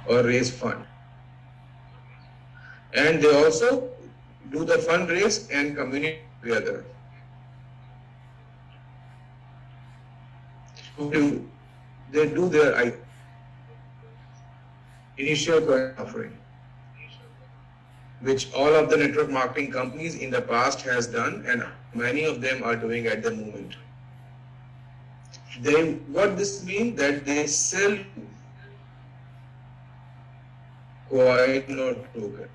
or raise fund. And they also do the fundraise and communicate together. They do their initial coin offering, which all of the network marketing companies in the past has done, and many of them are doing at the moment. What this means that they sell coin or token,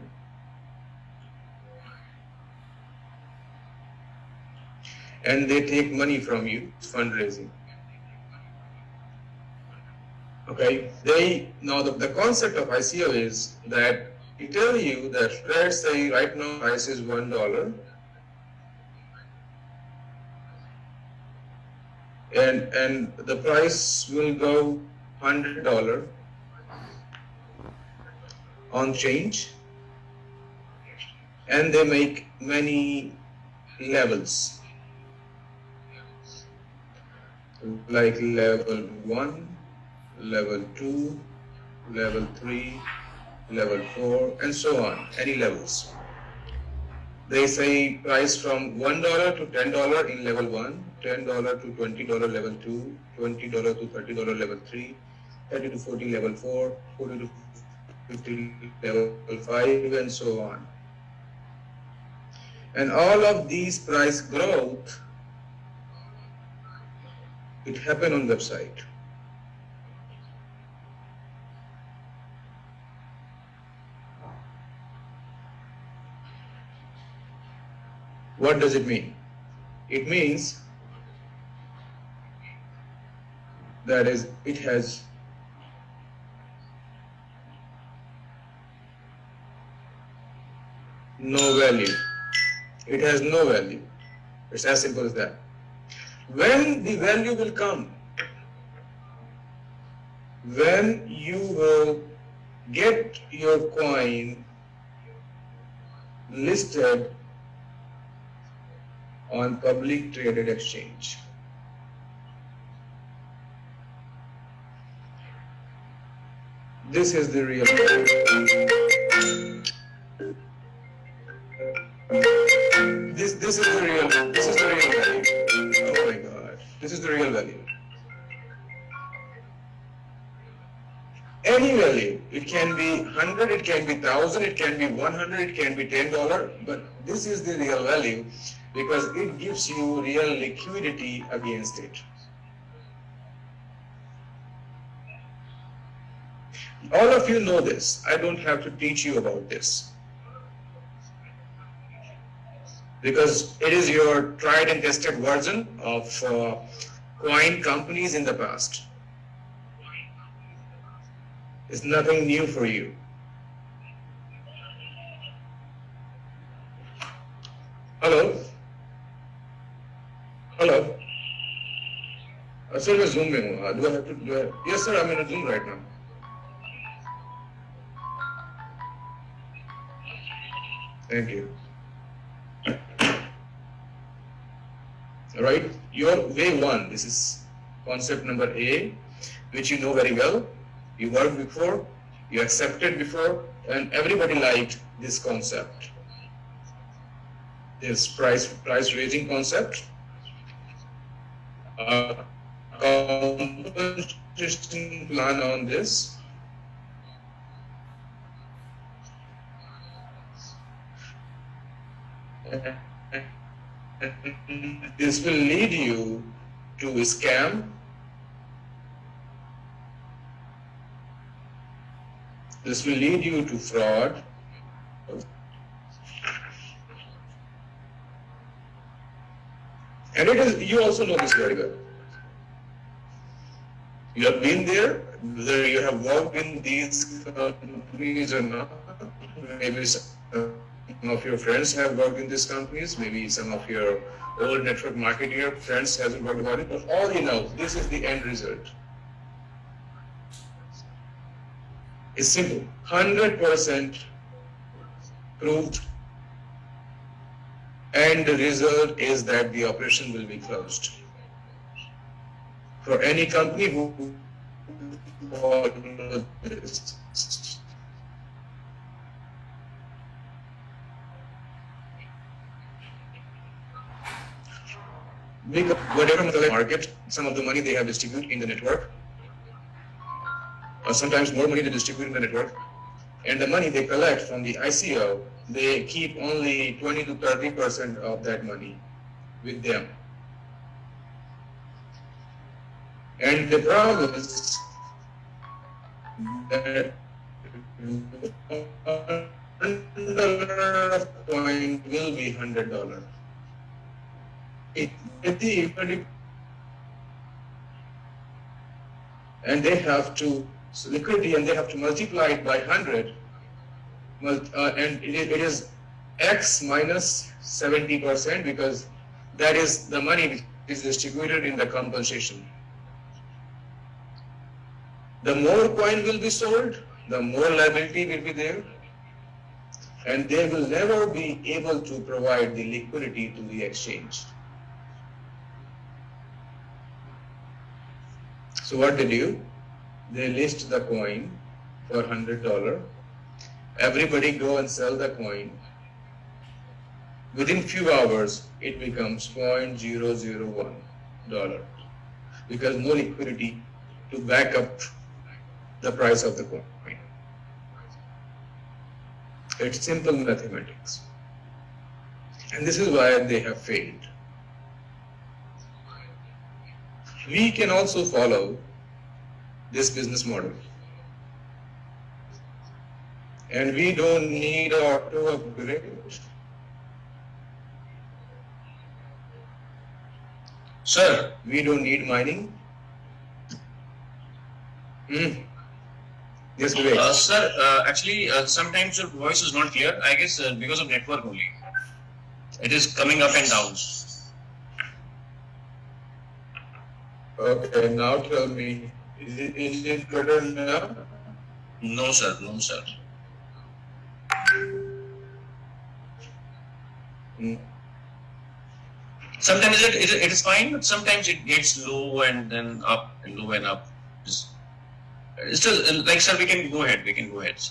and they take money from you, fundraising. Okay, now the concept of ICO is that we tell you that, let's say right now price is $1, and the price will go $100 on change, and they make many levels, like level 1, level 2, level 3, level 4, and so on, any levels. They say price from $1 to $10 in level 1, $10 to $20 level 2, $20 to $30 level 3, $30 to $40 level 4, $40 to $50 level 5, and so on. And all of these price growth, it happen on website. What does it mean? It means that it has no value. It has no value. It's as simple as that. When the value will come, when you will get your coin listed on public traded exchange. This is the real value. This is the real value. Oh my God, this is the real value. Any value, it can be 100, it can be 1,000, it can be 100, it can be $10, but this is the real value because it gives you real liquidity against it. All of you know this. I don't have to teach you about this because it is your tried and tested version of coin companies in the past. It's nothing new for you. Hello? Hello? Sir, मैं Zoom में हूँ. Do I have to? Yes, sir. I'm in a Zoom right now. Thank you. All right. Your way one. This is concept number A, which you know very well. You worked before, you accepted before, and everybody liked this concept. This price raising concept. Compensation plan on this. This will lead you to a scam. This will lead you to fraud. And you also know this very well. You have been there, whether you have worked in these companies or not. Maybe some of your friends have worked in these companies. Maybe some of your old network marketing friends hasn't worked about it. But all you know, this is the end result. It's simple, 100% proved, and the result is that the operation will be closed. For any company who follows this. Because whatever market, some of the money they have distributed in the network, or sometimes more money they distribute in the network, and the money they collect from the ICO, they keep only 20 to 30% of that money with them. And the problem is that $1 of coin will be $100. And they have to liquidity, and they have to multiply it by 100, and it is x minus 70%, because that is the money which is distributed in the compensation. The more coin will be sold, the more liability will be there, and they will never be able to provide the liquidity to the exchange. So what they do? They list the coin for $100. Everybody go and sell the coin. Within few hours, it becomes $0.001, because no liquidity to back up the price of the coin. It's simple mathematics. And this is why they have failed. We can also follow this business model. And we don't need auto upgrade. Sir, we don't need mining. Yes, Vivek. Sir, actually, sometimes your voice is not clear. I guess because of network only. It is coming up and down. Okay, now tell me, is it better now? No, sir. No, sir. Sometimes it is fine, but sometimes it gets low and then up and low and up. Still, like, sir, we can go ahead. We can go ahead.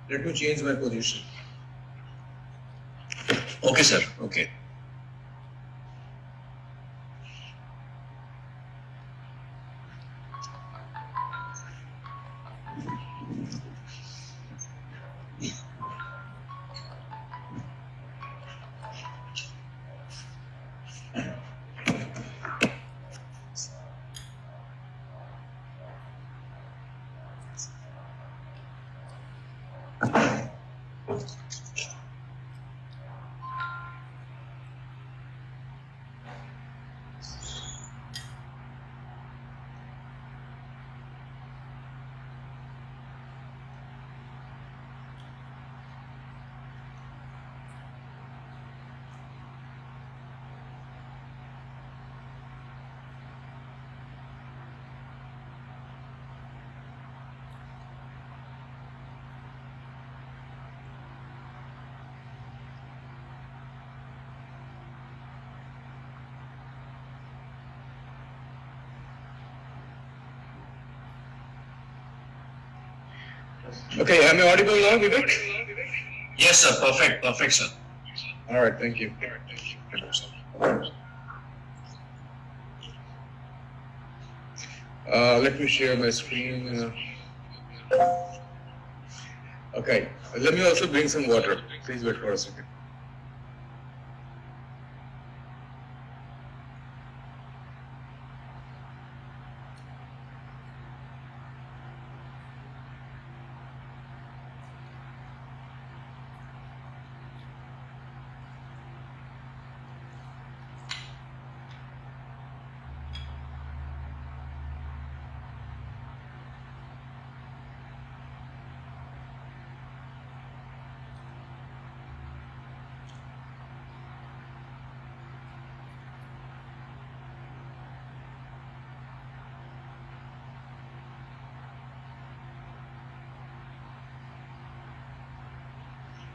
Let me change my position. Okay, sir. Okay. Okay, am I audible now, Vivek? Yes, sir. Perfect. Perfect, sir. All right, thank you. Let me share my screen. Okay, let me also bring some water. Please wait for a second.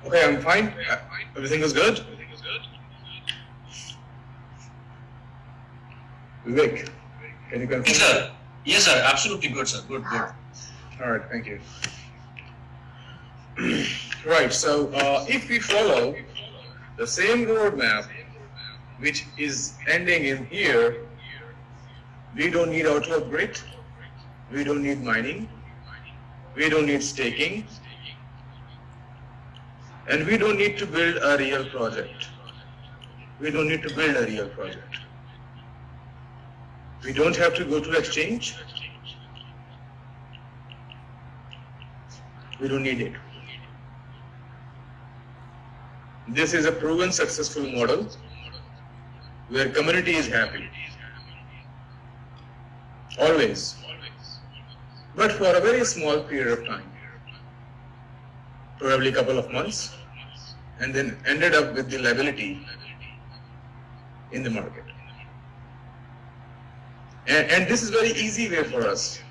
Okay, I'm fine. Everything is good? Vivek, can you confirm? Yes, sir. Yes, sir. Absolutely good, sir. Good, good. All right, thank you. Right, so if we follow the same roadmap, which is ending in here, we don't need auto upgrade, we don't need mining, we don't need staking, and we don't need to build a real project. We don't need to build a real project. We don't have to go to exchange. We don't need it. This is a proven successful model where community is happy. Always. But for a very small period of time. Probably a couple of months. And then ended up with the liability in the market. And this is very easy way for us.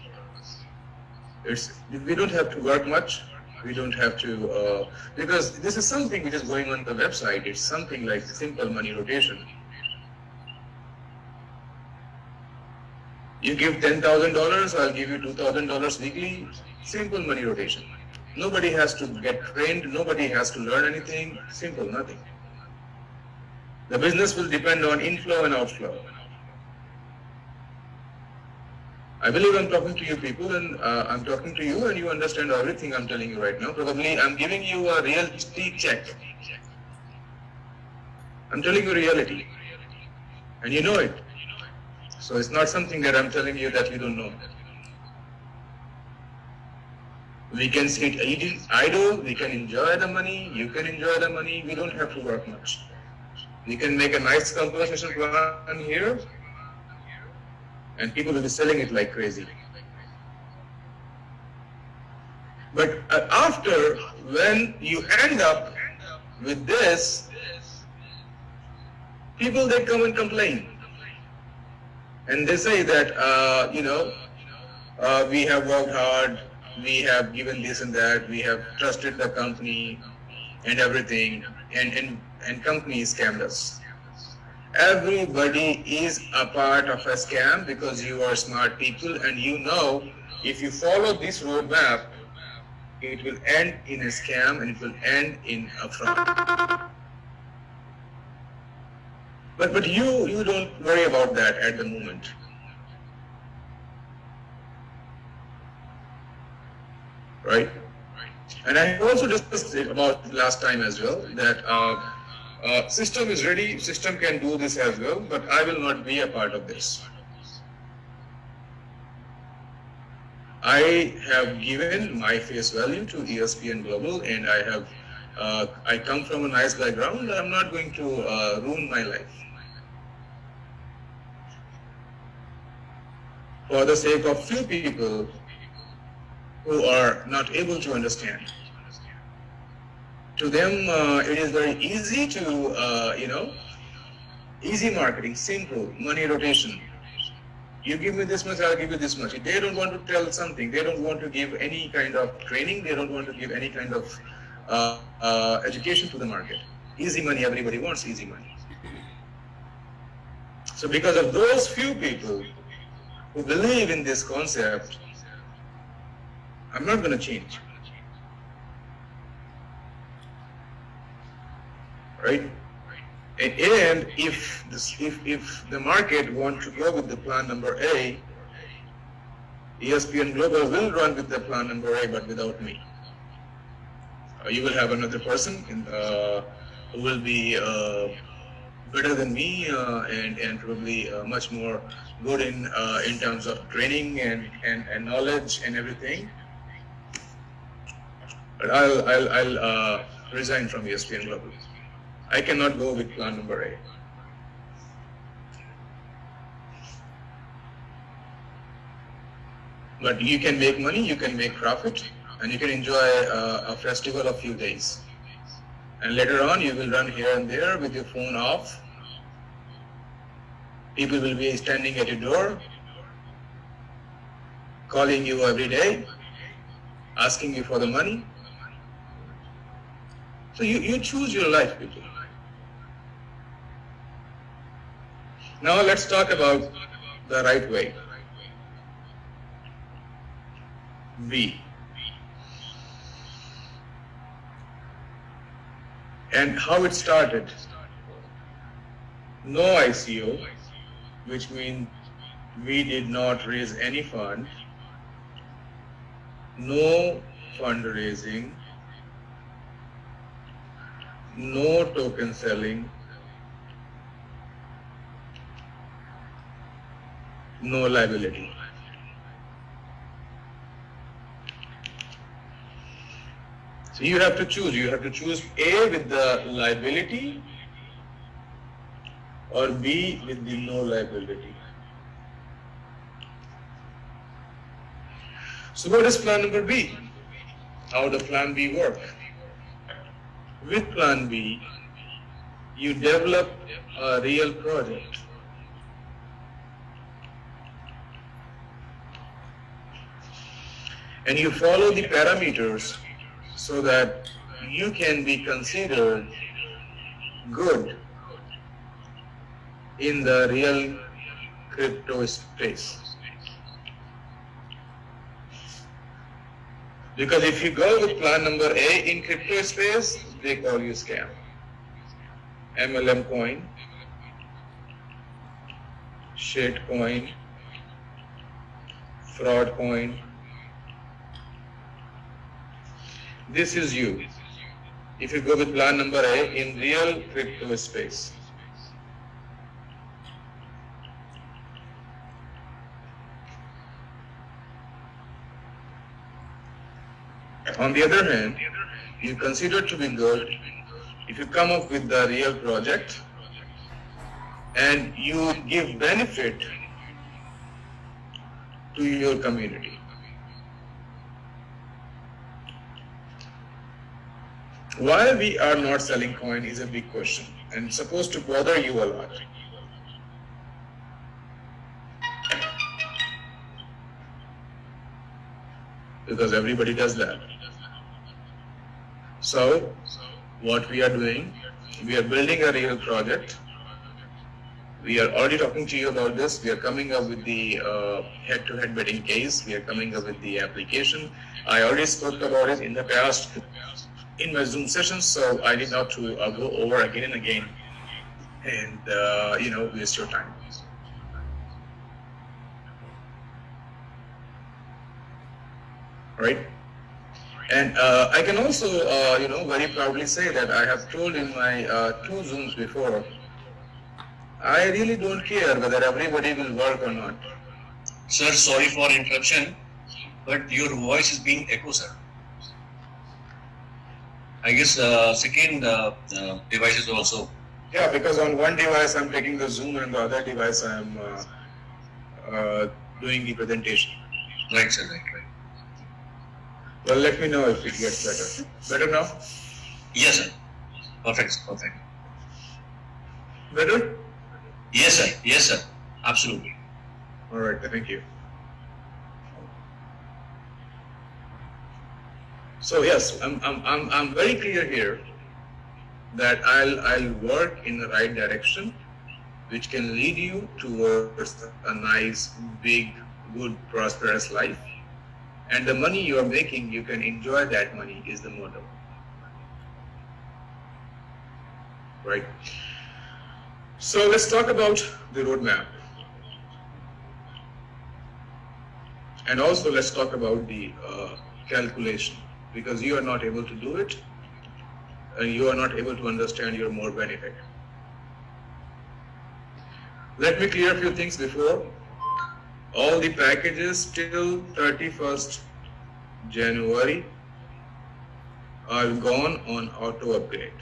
We don't have to work much. We don't have to, because this is something which is going on the website. It's something like simple money rotation. You give $10,000, I'll give you $2,000 weekly. Simple money rotation. Nobody has to get trained. Nobody has to learn anything. Simple, nothing. The business will depend on inflow and outflow. I believe I'm talking to you people, and I'm talking to you and you understand everything I'm telling you right now. Probably I'm giving you a reality check. I'm telling you reality. And you know it. So it's not something that I'm telling you that you don't know. We can sit idle, we can enjoy the money, you can enjoy the money, we don't have to work much. We can make a nice compensation plan here, and people will be selling it like crazy. But after, when you end up with this, people, they come and complain. And they say that, we have worked hard, we have given this and that, we have trusted the company and everything, and companies scammed us. Everybody is a part of a scam because you are smart people and you know if you follow this roadmap, it will end in a scam and it will end in a fraud. But you don't worry about that at the moment. Right? And I also discussed it about last time as well, that system is ready, system can do this as well, but I will not be a part of this. I have given my face value to ESPN Global, and I come from a nice background. I'm not going to ruin my life for the sake of few people who are not able to understand. To them, it is very easy to, easy marketing, simple, money rotation. You give me this much, I'll give you this much. They don't want to tell something. They don't want to give any kind of training. They don't want to give any kind of education to the market. Easy money, everybody wants easy money. So because of those few people who believe in this concept, I'm not going to change. Right? And if the market wants to go with the plan number A, ESPN Global will run with the plan number A, but without me. You will have another person who will be better than me and probably much more good in terms of training and knowledge and everything. But I'll resign from ESPN Global. I cannot go with plan number A. But you can make money, you can make profit, and you can enjoy a festival of few days. And later on, you will run here and there with your phone off. People will be standing at your door, calling you every day, asking you for the money. So you choose your life, people. Now let's talk about the right way. B. And how it started. No ICO, which means we did not raise any fund. No fundraising. No token selling. No liability. So you have to choose. You have to choose A with the liability or B with the no liability. So what is plan number B? How does plan B work? With plan B, you develop a real project. And you follow the parameters so that you can be considered good in the real crypto space. Because if you go with plan number A in crypto space, they call you scam. MLM coin, shit coin, fraud coin. This is you. If you go with plan number A in real crypto space. On the other hand, you consider to be good if you come up with the real project and you give benefit to your community. Why we are not selling coin is a big question and supposed to bother you a lot. Because everybody does that. So, what we are doing, we are building a real project. We are already talking to you about this. We are coming up with the head-to-head betting case. We are coming up with the application. I already spoke about it in the past in my Zoom sessions, so I need not to go over again and again and waste your time. Right? And I can also, very proudly say that I have told in my 2 Zooms before, I really don't care whether everybody will work or not. Sir, sorry for interruption, but your voice is being echoed, sir. I guess second device is also. Yeah, because on one device I'm taking the Zoom and the other device I'm doing the presentation. Right, sir, right. Well, let me know if it gets better. Better now? Yes, sir. Perfect. Better? Yes, sir. Absolutely. All right, thank you. So yes, I'm very clear here that I'll work in the right direction, which can lead you towards a nice, big, good, prosperous life. And the money you are making, you can enjoy that money is the motto. Right? So let's talk about the roadmap. And also let's talk about the calculation, because you are not able to do it and you are not able to understand your more benefit. Let me clear a few things before. All the packages till 31st January are gone on auto upgrade.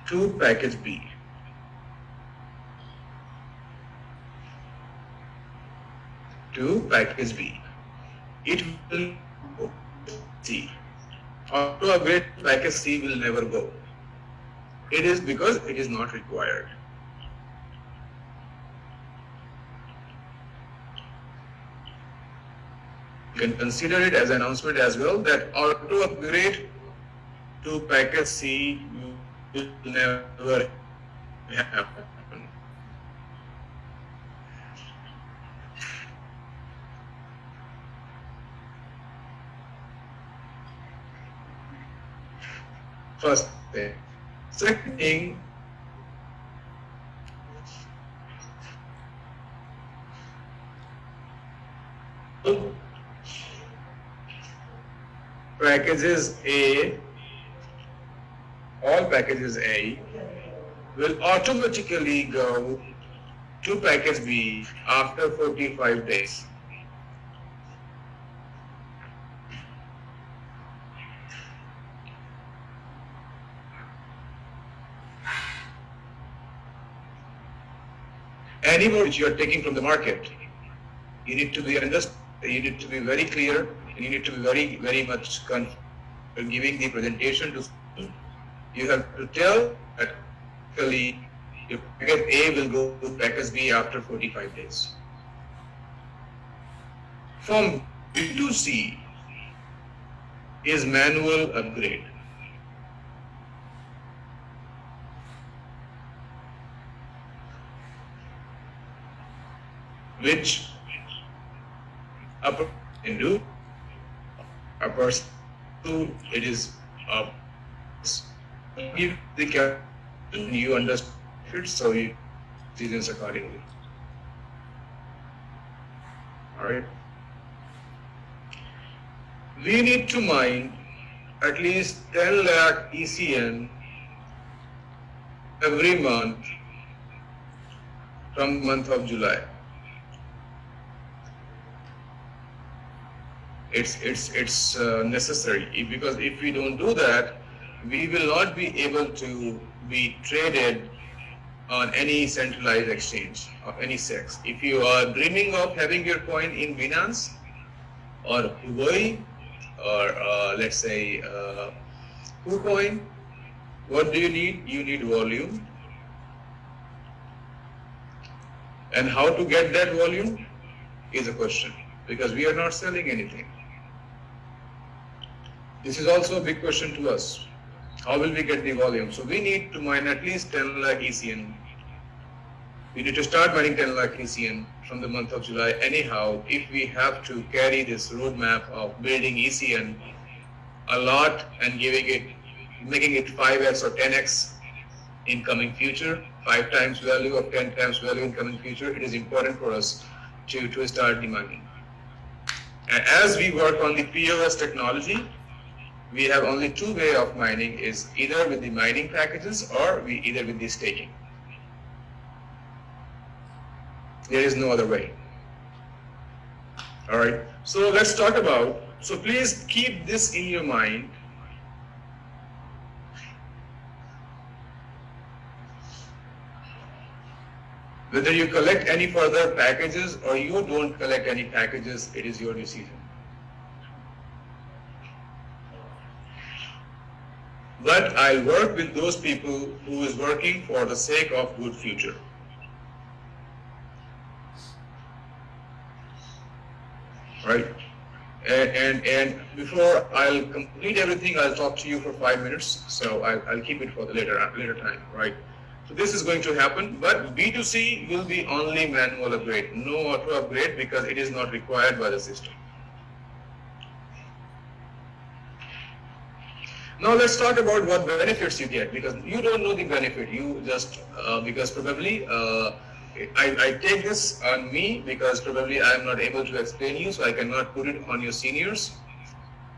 To package B. To package B. It will go C. Auto upgrade package C will never go. It is because it is not required. can consider it as an announcement as well that auto upgrade to package C will never happen. First thing. Second thing, packages A, all packages A will automatically go to package B after 45 days. Any more which you are taking from the market, you need to be you need to be very clear, and you need to be very much giving the presentation to. You have to tell that actually your package A will go to package B after 45 days. From B to C is manual upgrade. Which a person can do, a person who it is give the captain, you understand it, so you decisions accordingly. Alright. We need to mine at least 10 lakh ECN every month from the month of July. It's necessary, because if we don't do that, we will not be able to be traded on any centralized exchange of any sex. If you are dreaming of having your coin in Binance or Huobi or let's say KuCoin, what do you need? You need volume. And how to get that volume is a question, because we are not selling anything. This is also a big question to us. How will we get the volume? So we need to mine at least 10 lakh ECN. We need to start mining 10 lakh ECN from the month of July anyhow, if we have to carry this roadmap of building ECN a lot and making it 5x or 10x in coming future, 5 times value or 10 times value in coming future. It is important for us to start the mining. And as we work on the POS technology, we have only two ways of mining, is either with the mining packages or either with the staking. There is no other way. All right. So let's talk about. So please keep this in your mind. Whether you collect any further packages or you don't collect any packages, it is your decision. But I'll work with those people who is working for the sake of good future. Right? And before I'll complete everything, I'll talk to you for 5 minutes. So I'll keep it for the later time, right? So this is going to happen, but B2C will be only manual upgrade, no auto upgrade, because it is not required by the system. Now let's talk about what benefits you get, because you don't know the benefit. You just, because probably I take this on me, because probably I am not able to explain you, so I cannot put it on your seniors.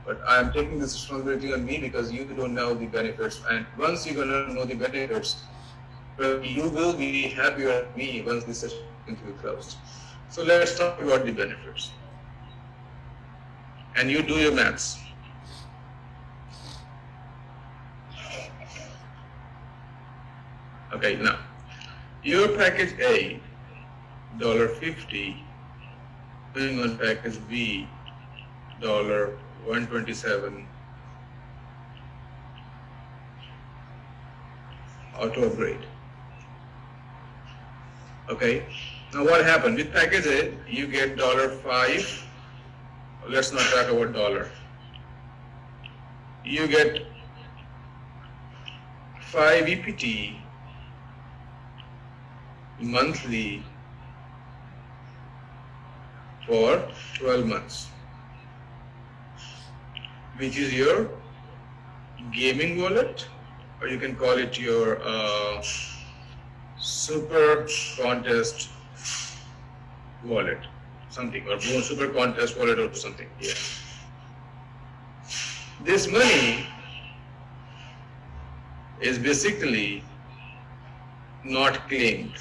But I am taking this responsibility on me because you don't know the benefits. And once you're going to know the benefits, you will be happier at me once this session will be closed. So let's talk about the benefits. And you do your maths. Okay, now, your package A, $50, going on package B, $127, auto upgrade. Okay, now what happened? With package A, you get $5 let's not talk about dollar. You get 5 EPT monthly for 12 months, which is your gaming wallet, or you can call it your super contest wallet, something, or super contest wallet or something. Yeah. This money is basically not claimed.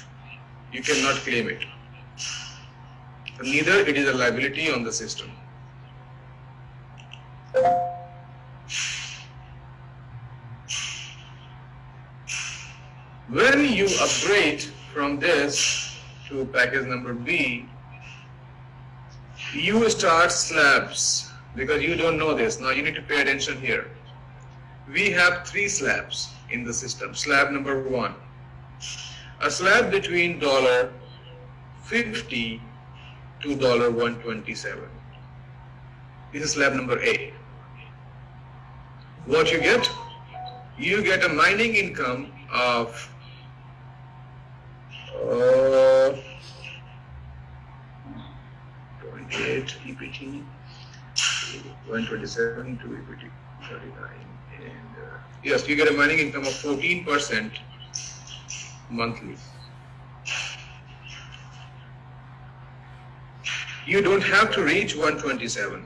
You cannot claim it. Neither it is a liability on the system. When you upgrade from this to package number B, you start slabs, because you don't know this. Now you need to pay attention here. We have 3 slabs in the system. Slab number 1, a slab between $50 to $127. This is slab number A. What you get? You get a mining income of 28 EPT, 127 to EPT 39, and yes, you get a mining income of 14% monthly. You don't have to reach 127.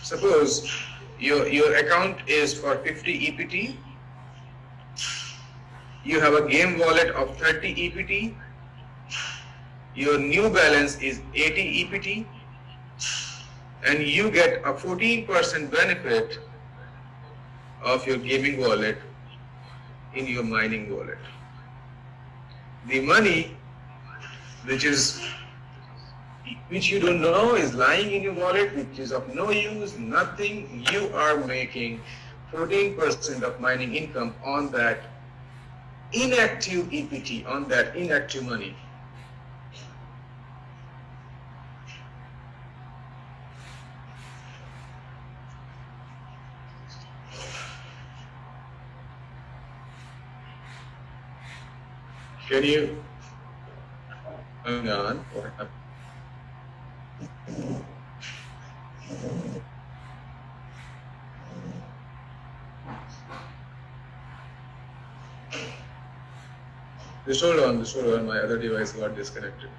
Suppose your account is for 50 EPT, you have a game wallet of 30 EPT, your new balance is 80 EPT, and you get a 14% benefit of your gaming wallet in your mining wallet. The money which you don't know is lying in your wallet, which is of no use, nothing, you are making 14% of mining income on that inactive EPT, on that inactive money. Can you hang on? Just hold on, my other device got disconnected.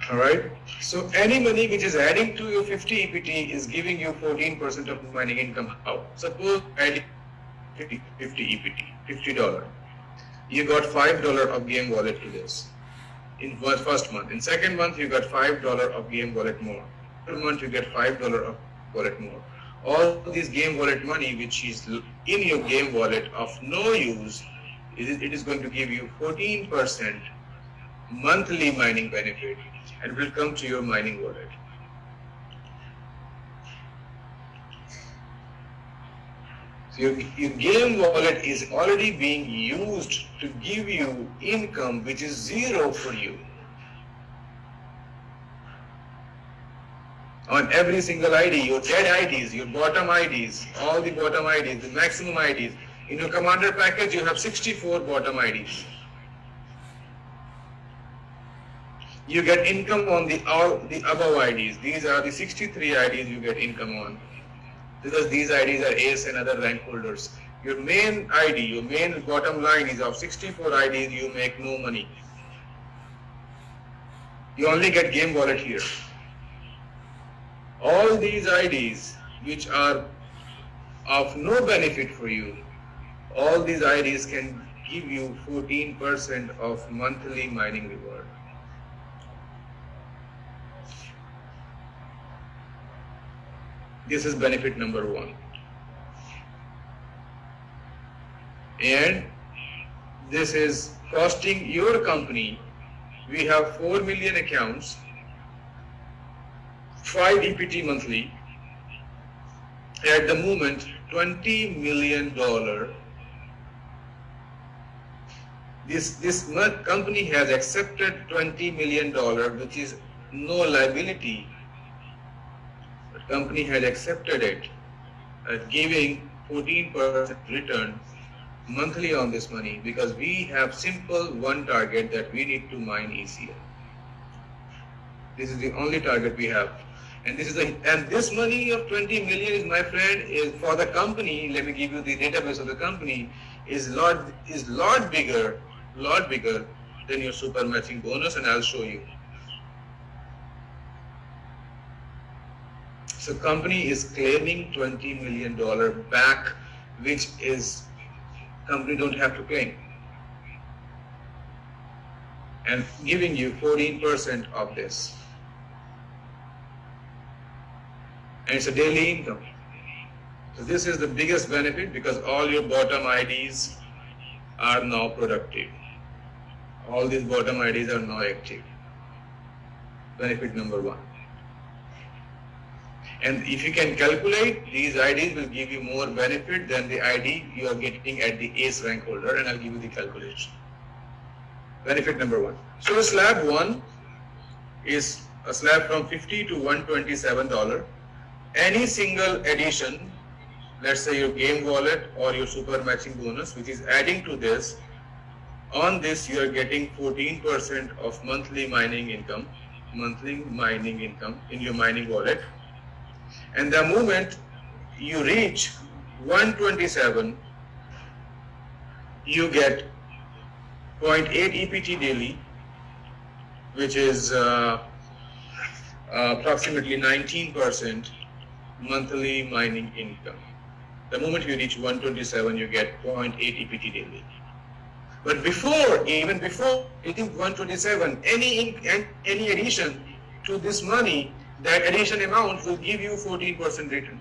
Alright, so any money which is adding to your 50 EPT is giving you 14% of mining income. How? Suppose adding 50 EPT, $50. You got $5 of game wallet to this in first month. In second month, you got $5 of game wallet more. Third month, you get $5 of wallet more. All this game wallet money which is in your game wallet of no use, it is going to give you 14% monthly mining benefit and will come to your mining wallet. So your game wallet is already being used to give you income which is zero for you. On every single ID, your dead IDs, your bottom IDs, all the bottom IDs, the maximum IDs. In your commander package, you have 64 bottom IDs. You get income on all the above IDs. These are the 63 IDs you get income on, because these IDs are ace and other rank holders. Your main ID, your main bottom line is of 64 IDs, you make no money. You only get game wallet here. All these IDs which are of no benefit for you, all these IDs can give you 14% of monthly mining reward. This is benefit number 1. And this is costing your company. We have 4 million accounts, 5 EPT monthly. At the moment, $20 million. This company has accepted $20 million, which is no liability. The company has accepted it, giving 14% return monthly on this money, because we have simple one target, that we need to mine ECL. This is the only target we have. And this money of 20 million is, my friend, is for the company. Let me give you the database of the company. Is lot bigger than your super matching bonus, and I'll show you. So company is claiming $20 million back, which is company don't have to claim, and giving you 14% of this. And it's a daily income. So this is the biggest benefit, because all your bottom IDs are now productive. All these bottom IDs are now active. Benefit number 1. And if you can calculate, these IDs will give you more benefit than the ID you are getting at the ACE rank holder, and I'll give you the calculation. Benefit number 1. So slab 1 is a slab from $50 to $127. Any single addition, let's say your game wallet or your super matching bonus, which is adding to this, on this you are getting 14% of monthly mining income in your mining wallet. And the moment you reach 127, you get 0.8 EPT daily, which is approximately 19% monthly mining income. The moment you reach 127, you get 0.8 EPT daily. But even before hitting 127, any addition to this money, that addition amount will give you 14% return.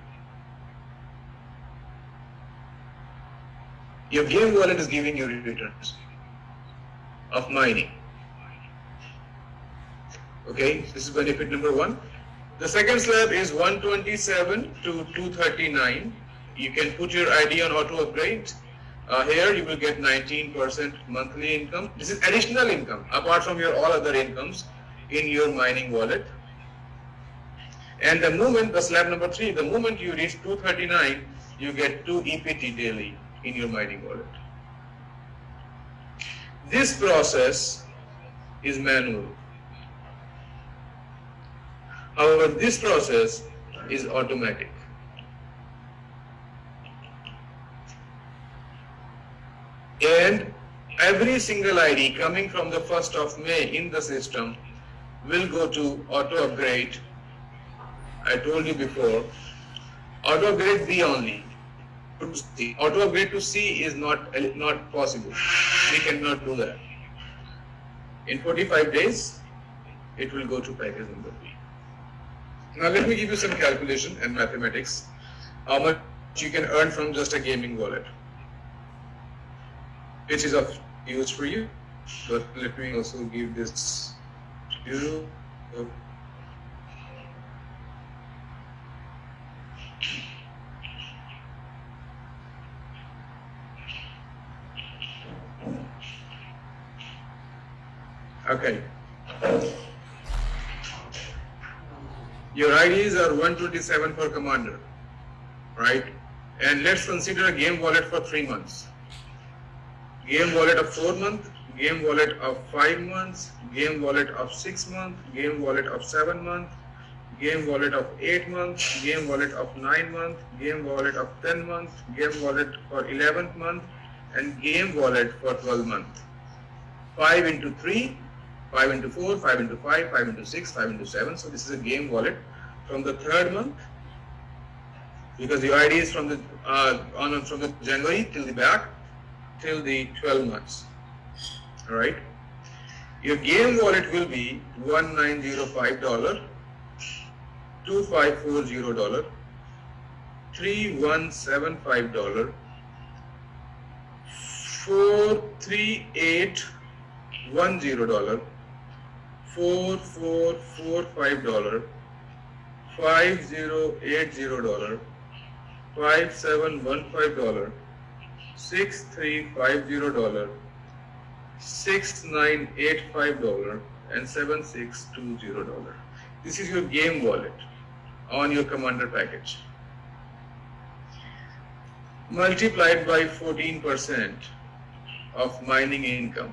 Your game wallet is giving you returns of mining. Okay, this is benefit number 1. The second slab is 127 to 239. You can put your ID on auto upgrade. Here you will get 19% monthly income. This is additional income apart from your all other incomes in your mining wallet. And the slab number 3, the moment you reach 239, you get 2 EPT daily in your mining wallet. This process is manual. However, this process is automatic. And every single ID coming from the 1st of May in the system will go to auto upgrade. I told you before, auto upgrade B only. Auto upgrade to C is not possible. We cannot do that. In 45 days, it will go to package number B. Now let me give you some calculation and mathematics. How much you can earn from just a gaming wallet, which is of use for you. But let me also give this to you. Okay. Your IDs are 127 per commander, right? And let's consider a game wallet for 3 months. Game wallet of 4 months, game wallet of 5 months, game wallet of 6 months, game wallet of 7 months, game wallet of 8 months, game wallet of 9 months, game wallet of 10 months, game wallet for 11th month, and game wallet for 12 months. 5 into 3, 5 into 4, 5 into 5, 5 into 6, 5 into 7. So this is a game wallet from the 3rd month, because the ID is from the from the January till the back till the 12 months. All right. Your game wallet will be $1905, $2540, $3175, $43810, $4445, $5080, $5715, $6350, $6985, and $7620. This is your game wallet on your Commander package. Multiplied by 14% of mining income.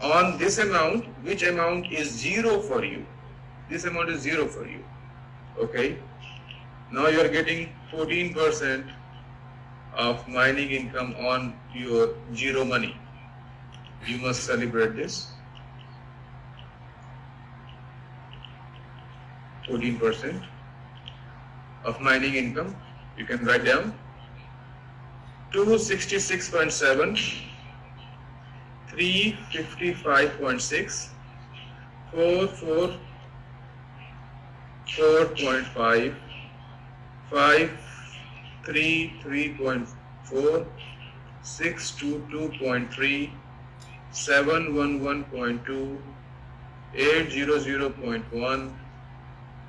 On this amount, which amount is zero for you? This amount is zero for you. Okay? Now you are getting 14% of mining income on your zero money. You must celebrate this. 14% of mining income. You can write down 266.7, 355.6, 444.5, 533.4, 622.3, 711.2, 800.1,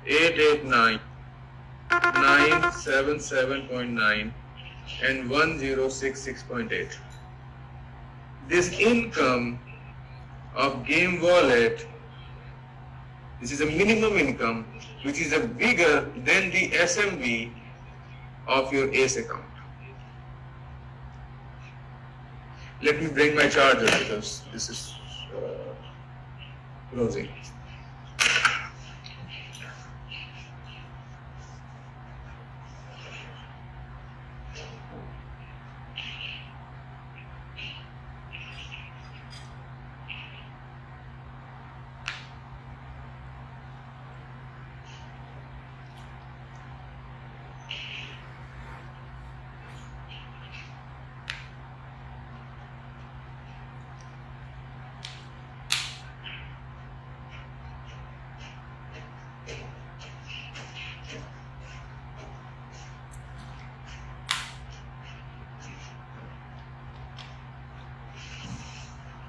889, 977.9, and 1066.8. This income of game wallet, this is a minimum income which is a bigger than the SMB of your ACE account. Let me bring my charger because this is closing.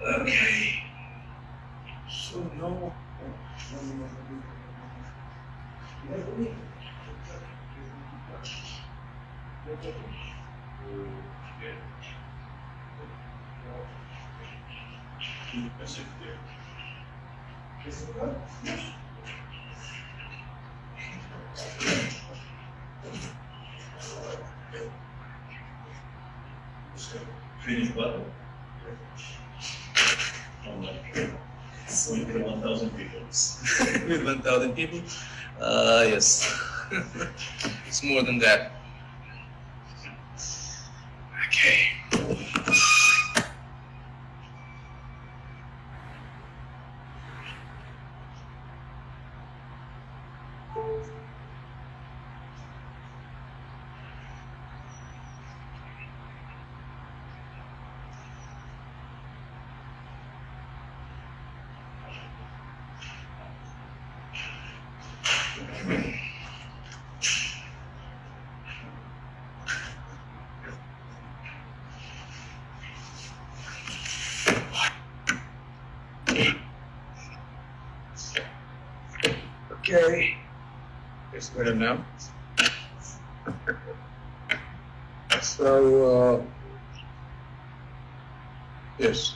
Okay. So now, Finish well. With 1,000 people. with 1,000 people? Yes. It's more than that. Okay. Okay, it's better now. So, yes.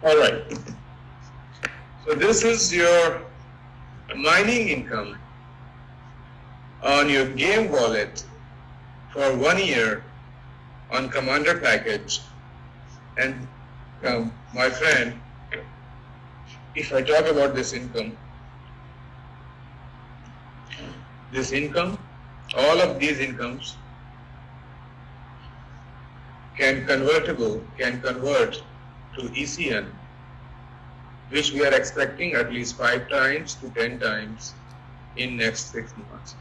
All right. So this is your mining income on your game wallet for 1 year on Commander package. And my friend, if I talk about this income, all of these incomes can convert to ECN, which we are expecting at least 5 times to 10 times in next 6 months.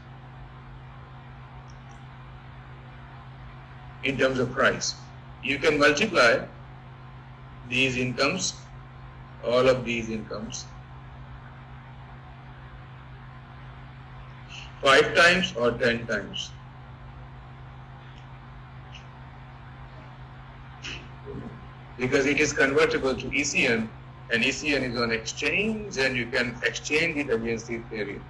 in terms of price. You can multiply these incomes, all of these incomes, 5 times or 10 times. Because it is convertible to ECN, and ECN is on exchange, and you can exchange it against Ethereum.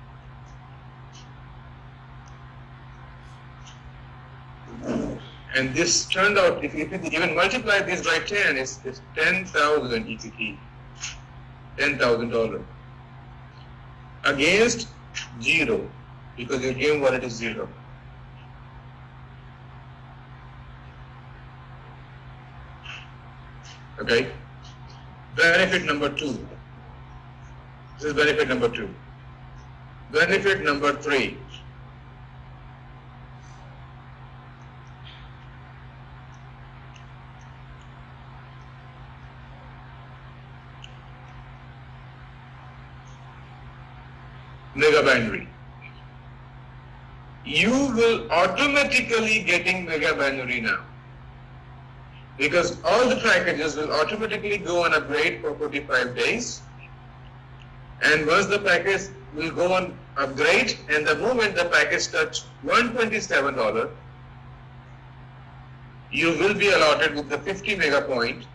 And this turned out, if you even multiply this by 10, it's 10,000 ETH, $10,000 against 0, because your game wallet is 0. Okay. Benefit number 2. This is benefit number 2. Benefit number 3. Mega binary. You will automatically getting mega binary now, because all the packages will automatically go on upgrade for 45 days, and once the package will go on upgrade, and the moment the package touch $127, you will be allotted with the 50 mega point,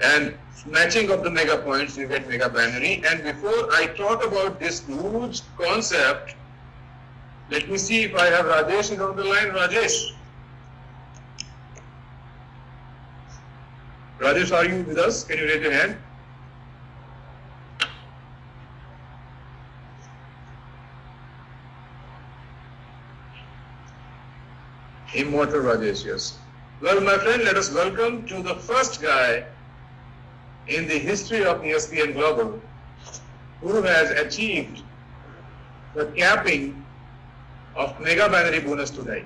and matching of the mega points you get mega binary. And before I talk about this huge concept, let me see if I have Rajesh is on the line. Rajesh, are you with us? Can you raise your hand? Immortal Rajesh, yes. Well, my friend, let us welcome to the first guy in the history of ESPN Global who has achieved the capping of mega binary bonus today.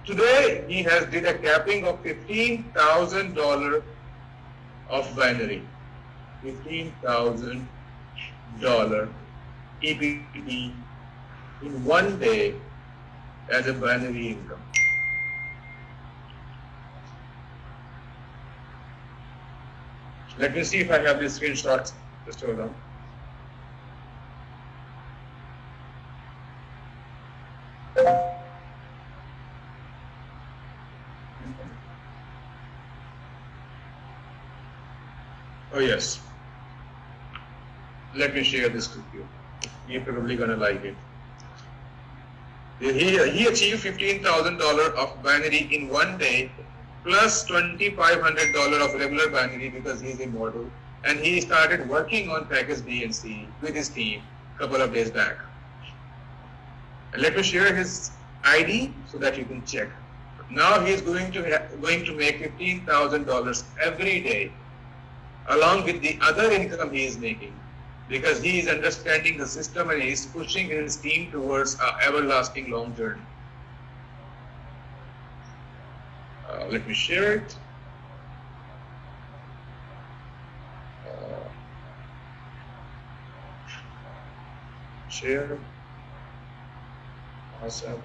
Today, he has did a capping of $15,000 of binary. $15,000 EPT in one day as a binary income. Let me see if I have these screenshots. Just hold on. Oh yes. Let me share this with you. You're probably gonna like it. He achieved $15,000 of binary in one day, plus $2,500 of regular binary because he's immortal, and he started working on package B and C with his team a couple of days back. And let me share his ID so that you can check. Now he is going to make $15,000 every day, along with the other income he is making, because he is understanding the system and he is pushing his team towards an everlasting long journey. Let me share it. Share. Awesome.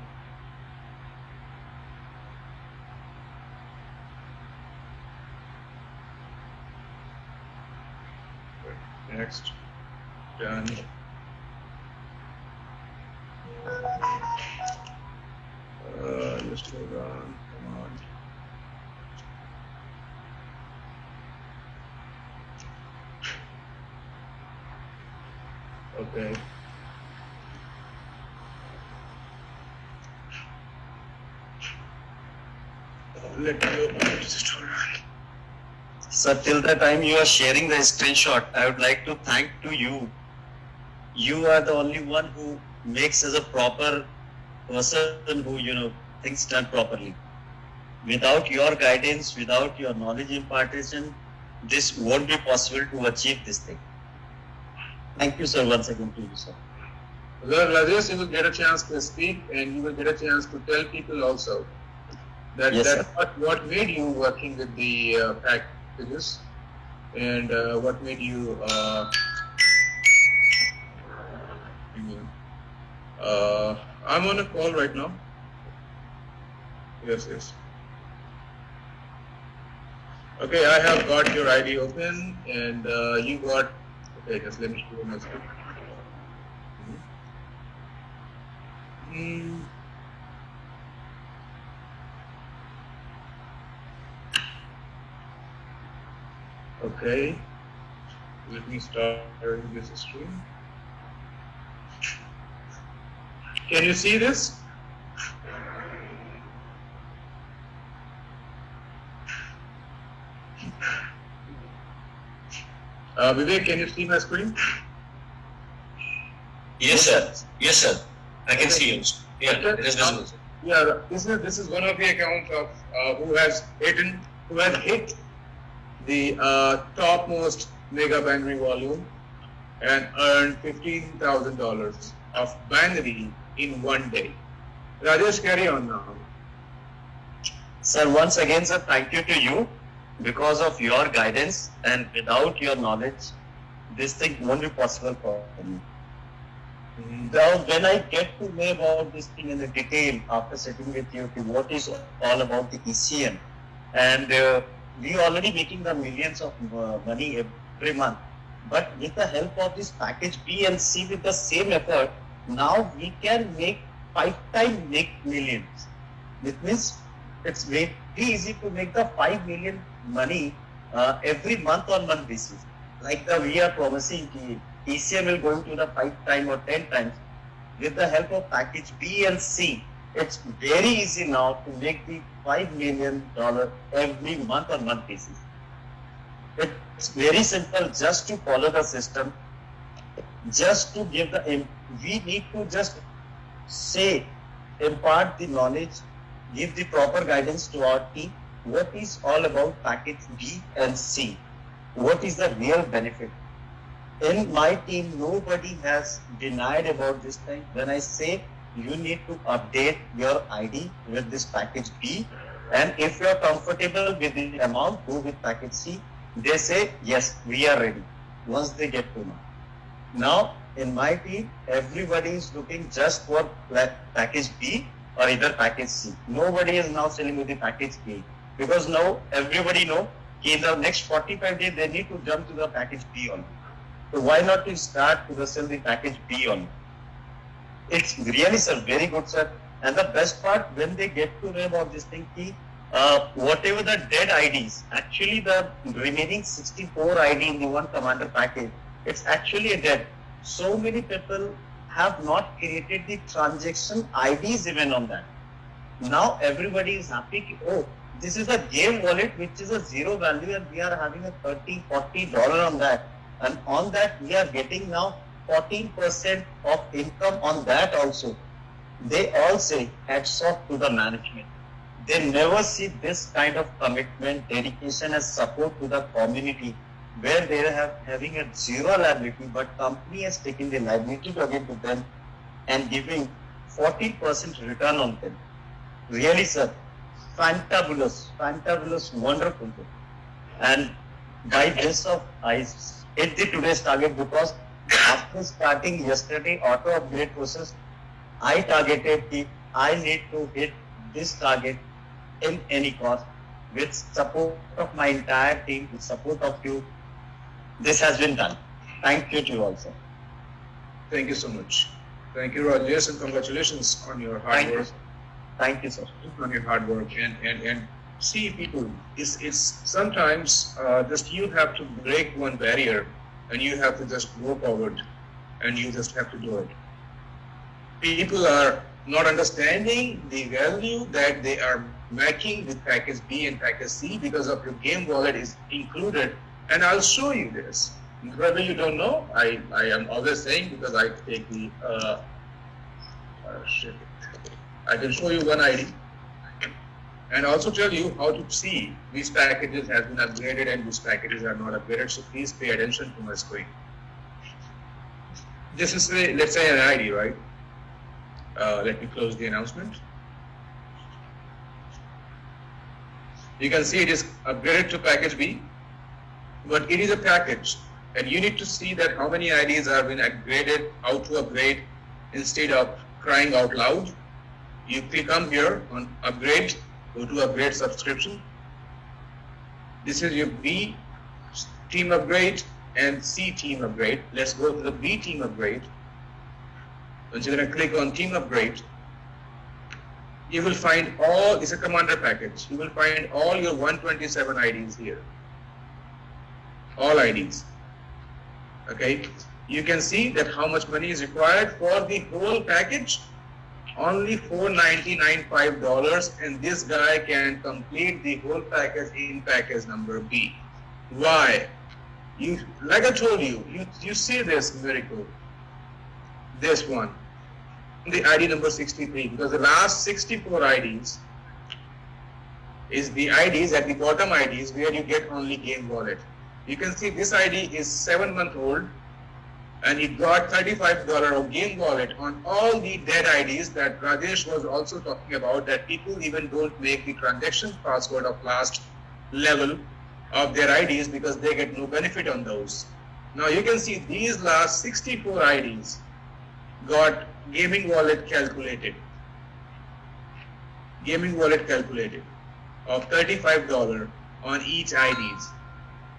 Next. Done. Just hold on. Come on. Okay. Let me open it. Just hold on. Sir, till the time you are sharing the screenshot, I would like to thank to you. You are the only one who makes as a proper person who, things done properly. Without your guidance, without your knowledge impartation, this won't be possible to achieve this thing. Thank you, sir, once again to you, sir. Well, Rajesh, you will get a chance to speak, and you will get a chance to tell people also that, Yes, that what made you working with the packages, and what made you I'm on a call right now. Yes, yes. Okay, I have got your ID open, and you got. Okay, just let me show you my screen. Hmm. Okay, let me start sharing this screen. Can you see this? Vivek, can you see my screen? Yes, sir. Yes, sir. I can see you. Yeah, it is visible. Yeah, this is one of the accounts of who has hit the topmost mega binary volume and earned $15,000 of binary in one day. Rajesh, carry on now. Sir, once again, sir, thank you to you. Because of your guidance and without your knowledge, this thing won't be possible for me. Now, when I get to know about this thing in the detail after sitting with you, to what is all about the ECM, and we already making the millions of money every month, but with the help of this package B and C with the same effort, now we can make 5 times millions. It means it's very easy to make the 5 million money every month on month basis. Like we are promising ECM will go into the 5 times or 10 times. With the help of package B and C, it's very easy now to make the $5 million every month on month basis. It's very simple just to follow the system, just to give we need to just say, impart the knowledge, give the proper guidance to our team. What is all about package B and C? What is the real benefit? In my team, nobody has denied about this thing. When I say you need to update your ID with this package B, and if you are comfortable with the amount, go with package C. They say, yes, we are ready. Once they get to know. Now, in my team, everybody is looking just for package B or either package C. Nobody is now selling with the package A. Because now everybody know in the next 45 days they need to jump to the package B only. So why not to start to sell the package B only? It's really, sir, very good, sir. And the best part, when they get to know about this thing, whatever the dead IDs, actually the remaining 64 ID in the one commander package, it's actually a dead. So many people have not created the transaction IDs even on that. Now everybody is happy. Oh, this is a game wallet which is a zero value and we are having a $30, $40 on that. And on that we are getting now 14% of income on that also. They all say hats off to the management. They never see this kind of commitment, dedication and support to the community where they are having a zero liability, but company has taken the liability again to them and giving 14% return on them. Really, sir, fantabulous, wonderful. And by this of I hit the today's target because after starting yesterday auto upgrade process, I targeted I need to hit this target in any cost with support of my entire team, with support of you. This has been done. Thank you to you also. Thank you so much. Thank you, Rajesh, and congratulations on your hard work. Thank you, sir. On your hard work and see people. It's sometimes just you have to break one barrier and you have to just go forward and you just have to do it. People are not understanding the value that they are making with package B and package C because of your game wallet is included. And I'll show you this. Whether you don't know, I am always saying because I take the I can show you one ID and also tell you how to see which packages have been upgraded and which packages are not upgraded. So please pay attention to my screen. This is let's say an ID, right? Let me close the announcement. You can see it is upgraded to package B, but it is a package and you need to see that how many IDs are been upgraded, how to upgrade instead of crying out loud. You click on here on upgrade Go to upgrade subscription. This is your B team upgrade and C team upgrade. Let's go to the B team upgrade. Once you're going to click on team upgrade, you will find all, it's a commander package. You will find all your 127 IDs here. All IDs. Okay. You can see that how much money is required for the whole package. Only $499.5, and this guy can complete the whole package in package number B. Why? You, like I told you, you see this miracle, this one, the ID number 63, because the last 64 IDs is the IDs at the bottom IDs where you get only game wallet. You can see this ID is 7-month-old, and it got $35 of game wallet on all the dead IDs that Rajesh was also talking about, that people even don't make the transaction password of last level of their IDs because they get no benefit on those. Now you can see these last 64 IDs got gaming wallet calculated. Gaming wallet calculated of $35 on each IDs.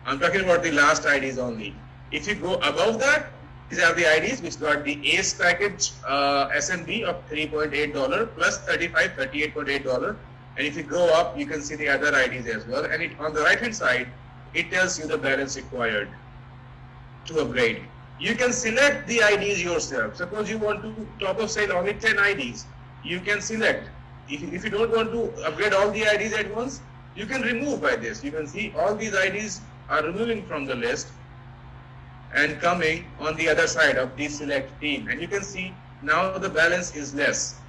I'm talking about the last IDs only. If you go above that, these are the IDs which got the ACE package SMB of $3.8 plus $38.8. And if you go up, you can see the other IDs as well. And on the right hand side, it tells you the balance required to upgrade. You can select the IDs yourself. Suppose you want to top up sale only 10 IDs. You can select. If you don't want to upgrade all the IDs at once, you can remove by this. You can see all these IDs are removing from the list and coming on the other side of the select team, and you can see now the balance is less.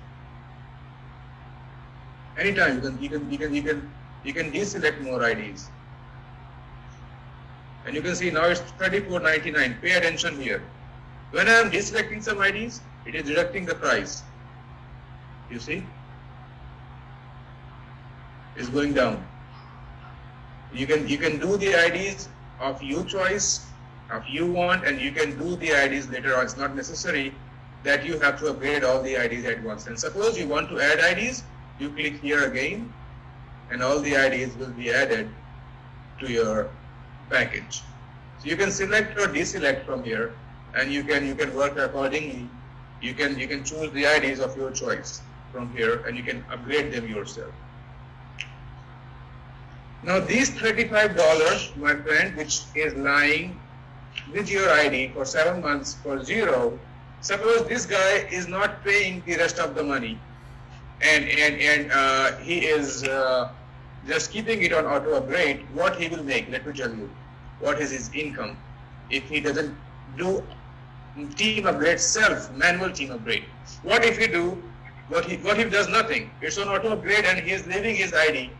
Anytime you can deselect more IDs, and you can see now it's $34.99. Pay attention here. When I am deselecting some IDs, it is deducting the price. You see, it's going down. You can do the IDs of your choice, if you want, and you can do the IDs later on. It's not necessary that you have to upgrade all the IDs at once. And suppose you want to add IDs, you click here again, and all the IDs will be added to your package. So you can select or deselect from here, and you can work accordingly. You can choose the IDs of your choice from here, and you can upgrade them yourself. Now these $35, my friend, which is lying with your ID for 7 months for $0, suppose this guy is not paying the rest of the money, and he is just keeping it on auto upgrade. What he will make? Let me tell you, what is his income if he doesn't do team upgrade manual team upgrade? What if he do? What if he does nothing? It's on auto upgrade and he is leaving his ID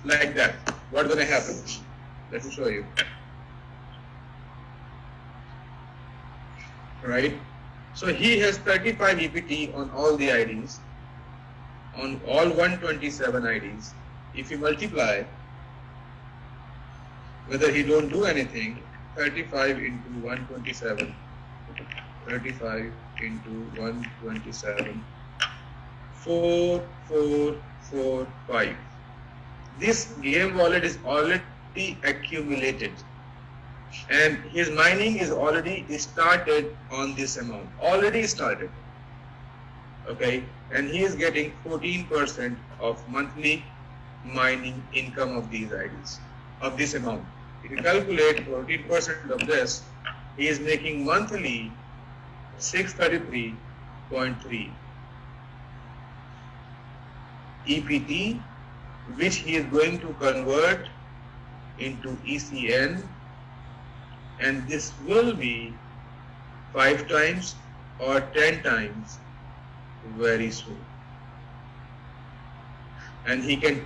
like that. What's going to happen? Let me show you. Right? So he has 35 EPT on all the IDs, on all 127 IDs. If you multiply, whether he don't do anything, 35 into 127, 35 into 127, 4445. This game wallet is already accumulated, and his mining is already started on this amount, already started. Okay, and he is getting 14% of monthly mining income of these IDs, of this amount. If you calculate 14% of this, he is making monthly 633.3 EPT, which he is going to convert into ECN, and this will be 5 times or 10 times very soon. And he can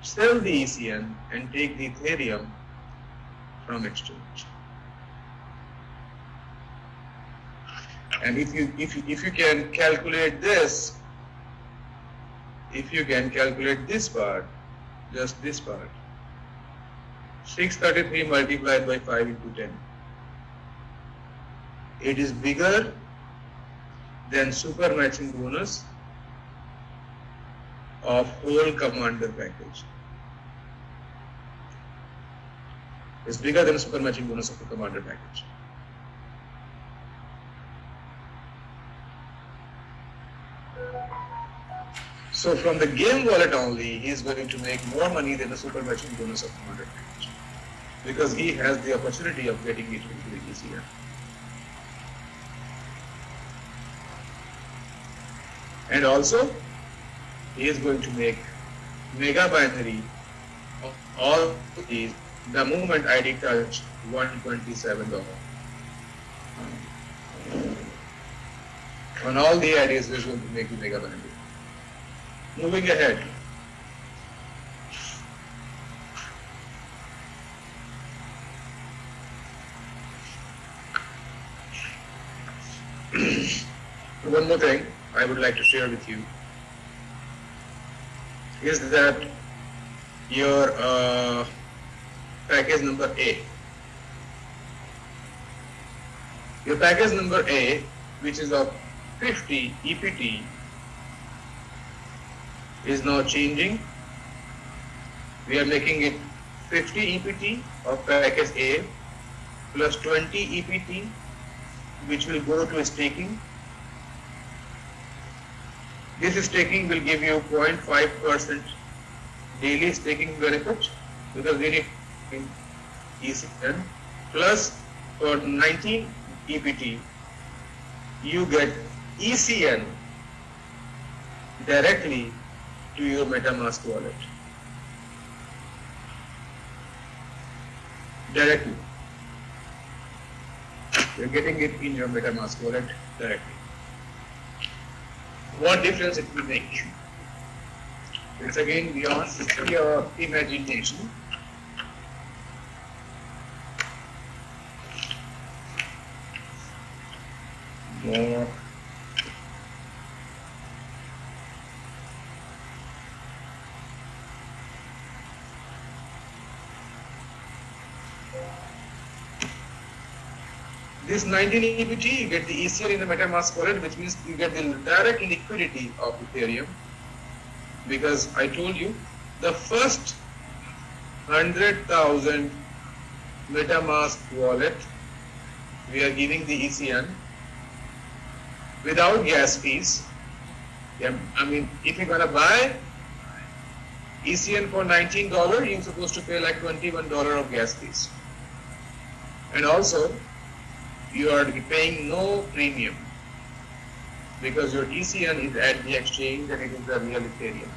sell the ECN and take the Ethereum from exchange. And if you can calculate this, if you can calculate this part, just this part, 633 multiplied by 5 into 10. It is bigger than super matching bonus of whole commander package. It's bigger than the super matching bonus of the commander package. So from the game wallet only, he is going to make more money than the super matching bonus of commander package, because he has the opportunity of getting it into the ECN. And also, he is going to make mega binary of all these the moment ID touch $127. On all the IDs, we're going to make the mega binary. Moving ahead. One more thing I would like to share with you is that your package number A. Your package number A, which is of 50 EPT, is now changing. We are making it 50 EPT of package A plus 20 EPT, which will go to staking. This staking will give you 0.5% daily staking benefit, because we need ECN, plus for 19 EPT you get ECN directly to your MetaMask wallet. Directly. You're getting it in your MetaMask wallet directly. What difference it will make? It's again beyond your imagination. More. This 19 EPT, you get the ECN in the MetaMask wallet, which means you get the direct liquidity of Ethereum. Because I told you, the first 100,000 MetaMask wallet, we are giving the ECN without gas fees. Yeah, I mean, if you're gonna buy ECN for $19, you're supposed to pay like $21 of gas fees. And also, you are paying no premium, because your ECN is at the exchange and it is the real Ethereum.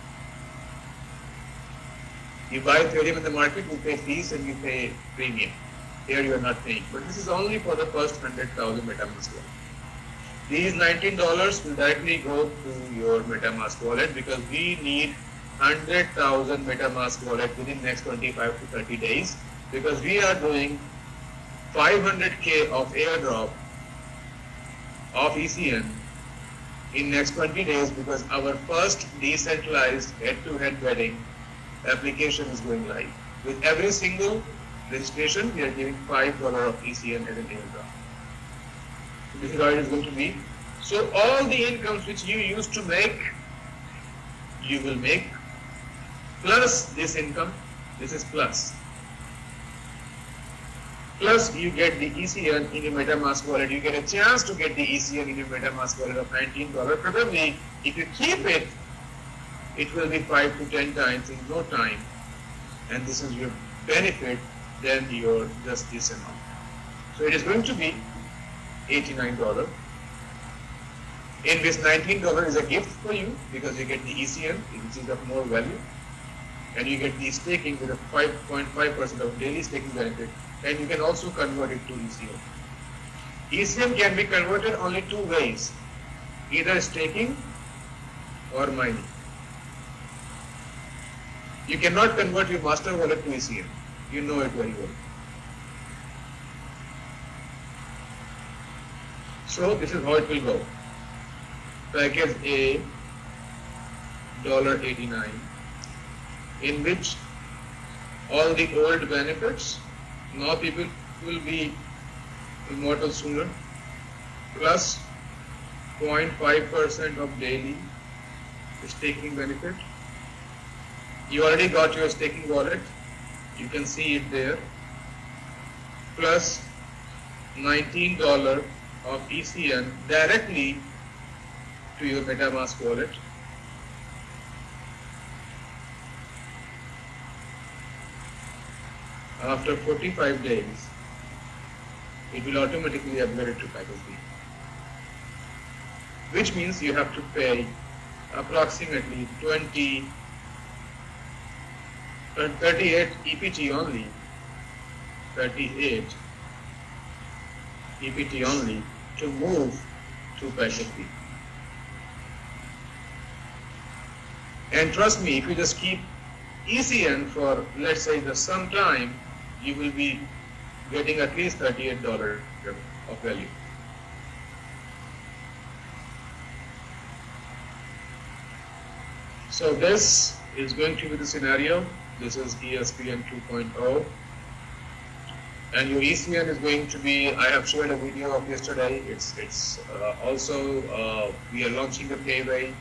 You buy Ethereum in the market, you pay fees and you pay premium. Here you are not paying. But this is only for the first 100,000 MetaMask wallet. These $19 will directly go to your MetaMask wallet, because we need 100,000 MetaMask wallet within next 25 to 30 days, because we are doing 500K of airdrop of ECN in next 20 days, because our first decentralized head-to-head betting application is going live. With every single registration, we are giving $5 of ECN as an airdrop. This is how it is going to be. So all the incomes which you used to make, you will make, plus this income, this is plus. Plus you get the ECN in your MetaMask wallet. You get a chance to get the ECN in your MetaMask wallet of $19. Probably, if you keep it, it will be 5 to 10 times in no time. And this is your benefit than your just this amount. So it is going to be $89. In this $19 is a gift for you, because you get the ECN, which is of more value, and you get the staking with a 5.5% of daily staking benefit, and you can also convert it to ECN. ECN can be converted only two ways, either staking or mining. You cannot convert your master wallet to ECN. You know it very well. So this is how it will go. Package A, $89, in which all the old benefits, now people will be immortal sooner, plus 0.5% of daily staking benefit, You already got your staking wallet. You can see it there. Plus $19 of ECN directly to your MetaMask wallet. After 45 days, it will automatically upgrade it to package B. Which means you have to pay approximately 38 EPT only, 38 EPT only to move to package B. And trust me, if you just keep ECN for, let's say, some time, you will be getting at least $38 of value. So this is going to be the scenario. This is ESPN 2.0. And your ECN is going to be, I have shared a video of yesterday. It's also, we are launching a Payway.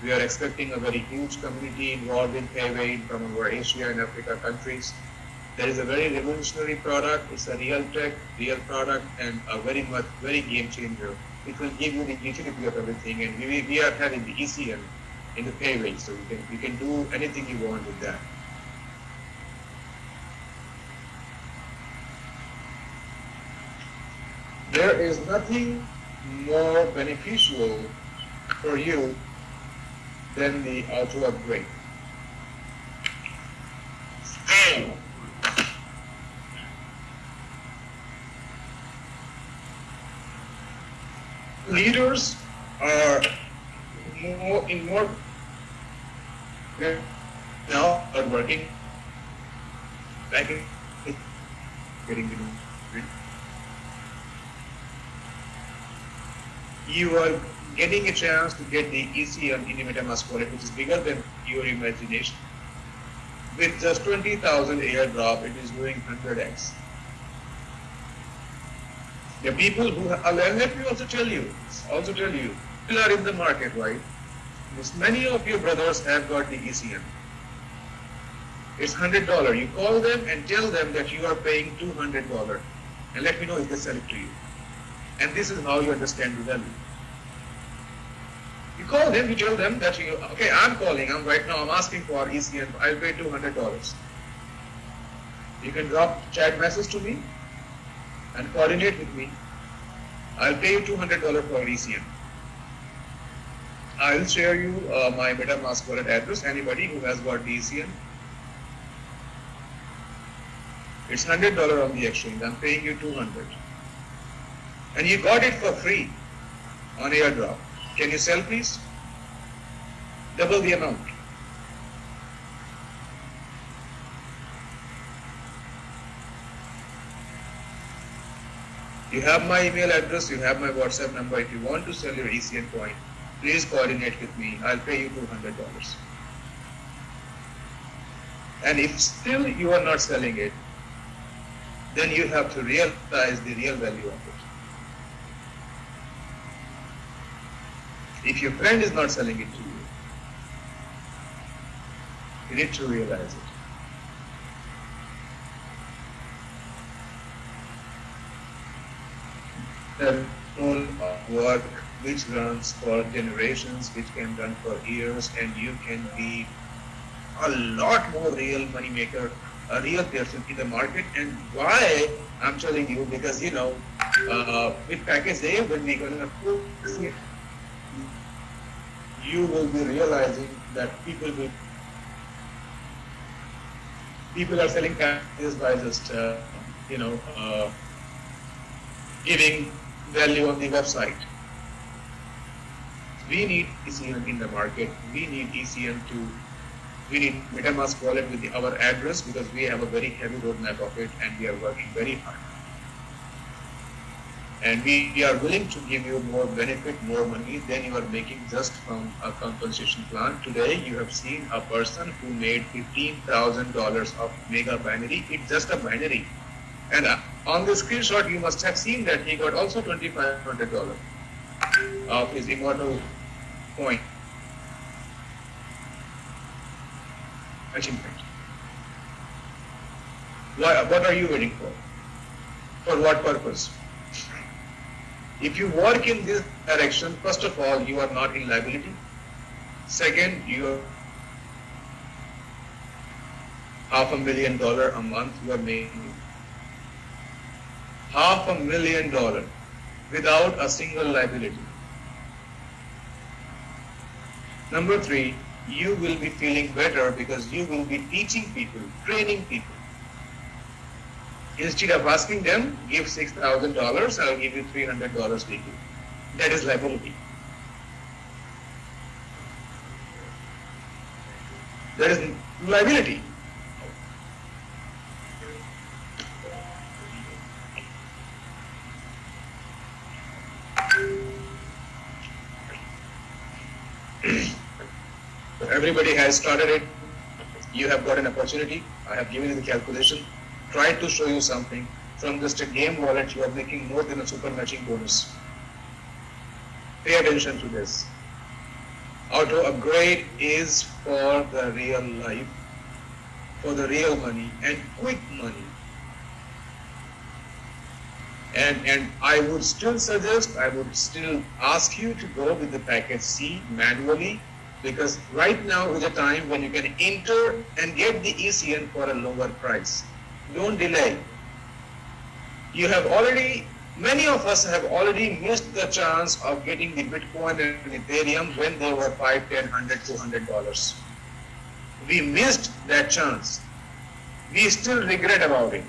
We are expecting a very huge community involved in Payway from our Asia and Africa countries. There is a very revolutionary product. It's a real tech, real product, and a very game changer. It will give you the utility of everything, and we are having the ECN in the Payway, so you can do anything you want with that. There is nothing more beneficial for you than the auto upgrade. Leaders are more now are working back in getting the you are getting a chance to get the ECN in the MetaMask wallet, which is bigger than your imagination. With just 20,000 airdrop, it is doing 100x. The people who let me also tell you, people are in the market, right? Many of your brothers have got the ECN. It's $100. You call them and tell them that you are paying $200, and let me know if they sell it to you. And this is how you understand the value. You call them, you tell them that okay, I'm asking for ECN, I'll pay $200. You can drop chat message to me and coordinate with me. I'll pay you $200 for ECN. I'll share you my MetaMask wallet address, anybody who has got the ECN. It's $100 on the exchange, I'm paying you $200. And you got it for free on airdrop. Can you sell, please? Double the amount. You have my email address, you have my WhatsApp number. If you want to sell your ECN coin, please coordinate with me. I'll pay you $200. And if still you are not selling it, then you have to realize the real value of it. If your friend is not selling it to you, you need to realize it. The whole work which runs for generations, which can run for years, and you can be a lot more real money maker, a real person in the market. And why I'm telling you, because with package A, when we're gonna put it, you will be realizing that people are selling packages by just giving value on the website. We need ECN in the market. We need MetaMask wallet with our address, because we have a very heavy roadmap of it and we are working very hard. And we are willing to give you more benefit, more money than you are making just from a compensation plan. Today, you have seen a person who made $15,000 of mega binary. It's just a binary. And on the screenshot, you must have seen that he got also $2,500 of his immortal coin. achievement. What are you waiting for? For what purpose? If you work in this direction, first of all, you are not in liability. Second, you are $500,000 a month you are making. $500,000 without a single liability. Number three, you will be feeling better because you will be teaching people, training people. Instead of asking them, give $6,000, I'll give you $300 weekly. That is liability. That is liability. Everybody has started it. You have got an opportunity. I have given you the calculation. Try to show you something. From just a game wallet, you are making more than a super matching bonus. Pay attention to this. Auto upgrade is for the real life, for the real money and quick money. And I would still suggest, I would still ask you to go with the package C manually, because right now is a time when you can enter and get the ECN for a lower price. Don't delay. You have already, many of us have already missed the chance of getting the Bitcoin and Ethereum when they were $5, $10, $100, $200. We missed that chance. We still regret about it.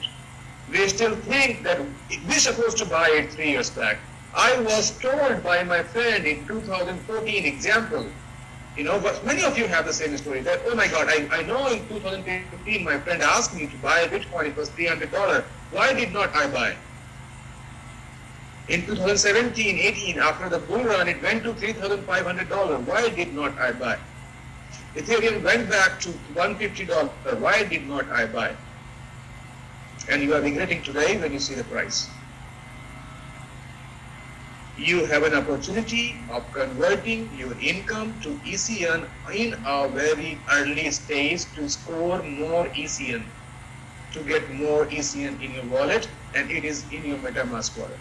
We still think that we're supposed to buy it 3 years back. I was told by my friend in 2014 example, but many of you have the same story that, oh my God, I know in 2015 my friend asked me to buy a Bitcoin, it was $300. Why did not I buy? In 2017, 18, after the bull run, it went to $3,500. Why did not I buy? Ethereum went back to $150. Why did not I buy? And you are regretting today when you see the price. You have an opportunity of converting your income to ECN in a very early stage to score more ECN, to get more ECN in your wallet, and it is in your MetaMask wallet.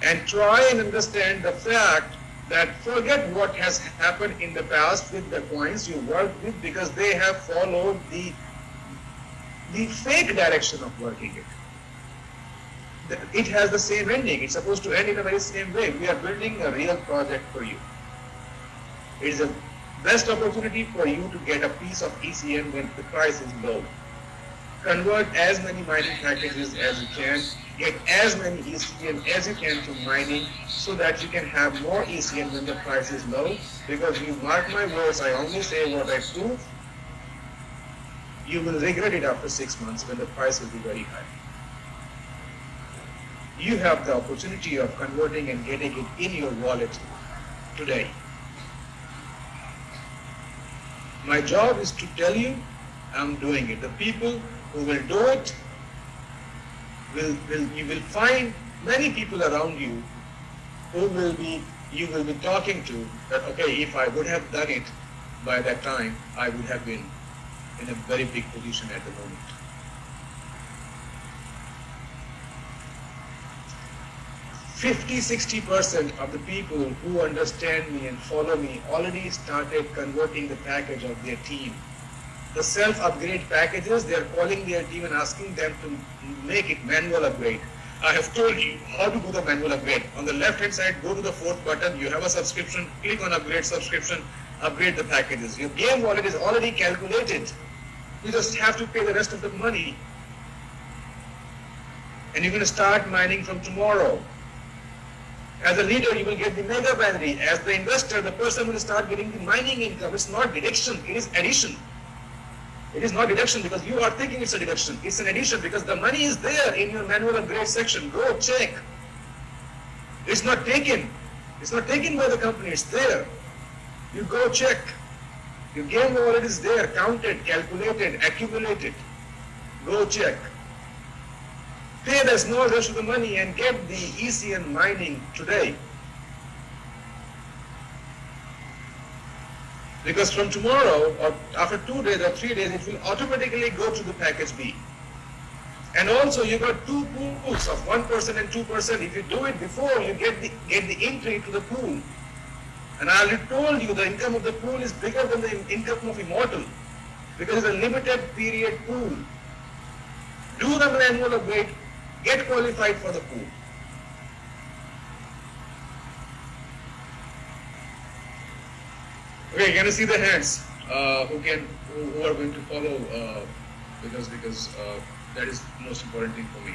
And try and understand the fact that forget what has happened in the past with the coins you worked with, because they have followed the fake direction of working it. It has the same ending. It's supposed to end in the very same way. We are building a real project for you. It is the best opportunity for you to get a piece of ECN when the price is low. Convert as many mining packages as you can. Get as many ECN as you can to mining so that you can have more ECN when the price is low. Because you mark my words, I only say what I prove. You will regret it after 6 months when the price will be very high. You have the opportunity of converting and getting it in your wallet today. My job is to tell you, I'm doing it. The people who will do it, you will find many people around you who you will be talking to that, okay, if I would have done it by that time, I would have been in a very big position at the moment. 50-60% of the people who understand me and follow me already started converting the package of their team. The self-upgrade packages, they are calling their team and asking them to make it manual upgrade. I have told you how to do the manual upgrade. On the left-hand side, go to the 4th button. You have a subscription. Click on upgrade subscription. Upgrade the packages. Your game wallet is already calculated. You just have to pay the rest of the money. And you're going to start mining from tomorrow. As a leader, you will get the mega binary. As the investor, the person will start getting the mining income. It's not deduction, it is addition. It is not deduction because you are thinking it's a deduction. It's an addition because the money is there in your manual upgrade section. Go check. It's not taken. It's not taken by the company. It's there. You go check. Your game wallet is there, counted, calculated, accumulated. Go check. Pay the small rest of the money and get the ECN mining today. Because from tomorrow or after 2 days or 3 days, it will automatically go to the package B. And also you got two pools of 1% and 2%. If you do it before, you get the entry to the pool. And I already told you the income of the pool is bigger than the income of Immortal because it's a limited period pool. Do the manual upgrade, get qualified for the pool. Okay, can you see the hands? Who are going to follow? Because that is the most important thing for me.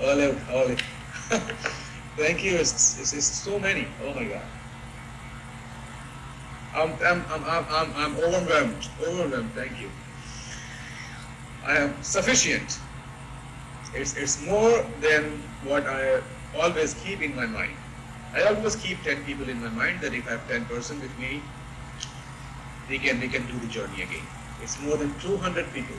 Olive. Thank you. It's so many. Oh my God. I'm overwhelmed. Overwhelmed. Thank you. I am sufficient. It's more than what I always keep in my mind. I always keep 10 people in my mind that if I have 10 person with me, we can do the journey again. It's more than 200 people.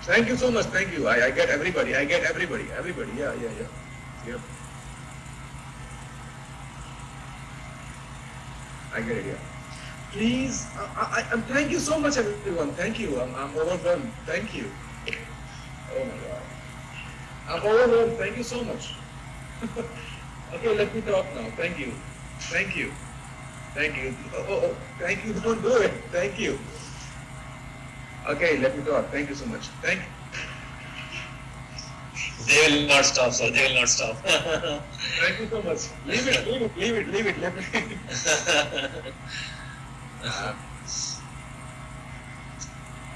Thank you so much. Thank you. I get everybody. Everybody. Yeah. Yep. I get it. Yeah. Please. Thank you so much, everyone. Thank you. I'm overwhelmed. Thank you. Oh my God. I'm overwhelmed. Thank you so much. Okay, let me talk now. Thank you. Thank you. Oh, thank you. Don't do it. Thank you. Okay, let me talk. Thank you so much. Thank you. They will not stop, sir. They will not stop. Thank you so much. Leave it. Let me.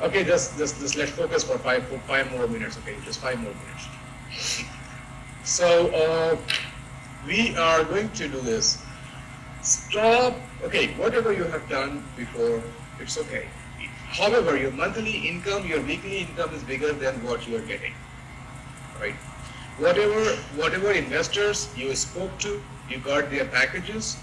Okay, just let's focus for five more minutes. Okay, just 5 more minutes. So we are going to do this. Stop. Okay, whatever you have done before, it's okay. However, your monthly income, your weekly income is bigger than what you are getting, right? Whatever investors you spoke to, you got their packages.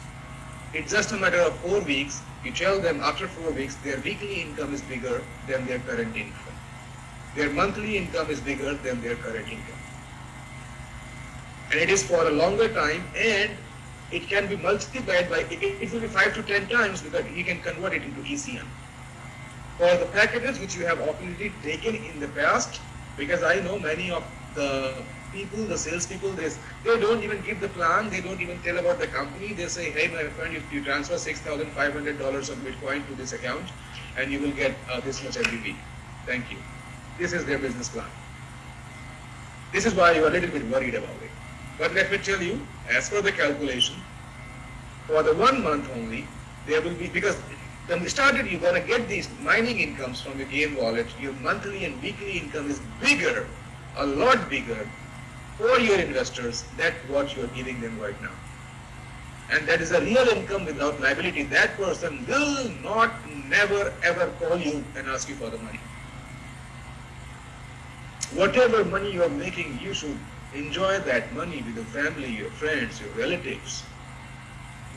It's just a matter of 4 weeks. You tell them after 4 weeks, their weekly income is bigger than their current income. Their monthly income is bigger than their current income. And it is for a longer time, and it can be multiplied by, it will be 5 to 10 times because you can convert it into ECM. For the packages which you have already taken in the past, because I know many of the people, the salespeople, they don't even give the plan, they don't even tell about the company. They say, hey my friend, if you transfer $6,500 of Bitcoin to this account and you will get this much every week. Thank you. This is their business plan. This is why you are a little bit worried about it. But let me tell you, as per the calculation, for the 1 month only, there will be, because when we started, you're going to get these mining incomes from your game wallet. Your monthly and weekly income is bigger, a lot bigger for your investors than what you're giving them right now. And that is a real income without liability. That person will not, never, ever call you and ask you for the money. Whatever money you're making, you should enjoy that money with your family, your friends, your relatives.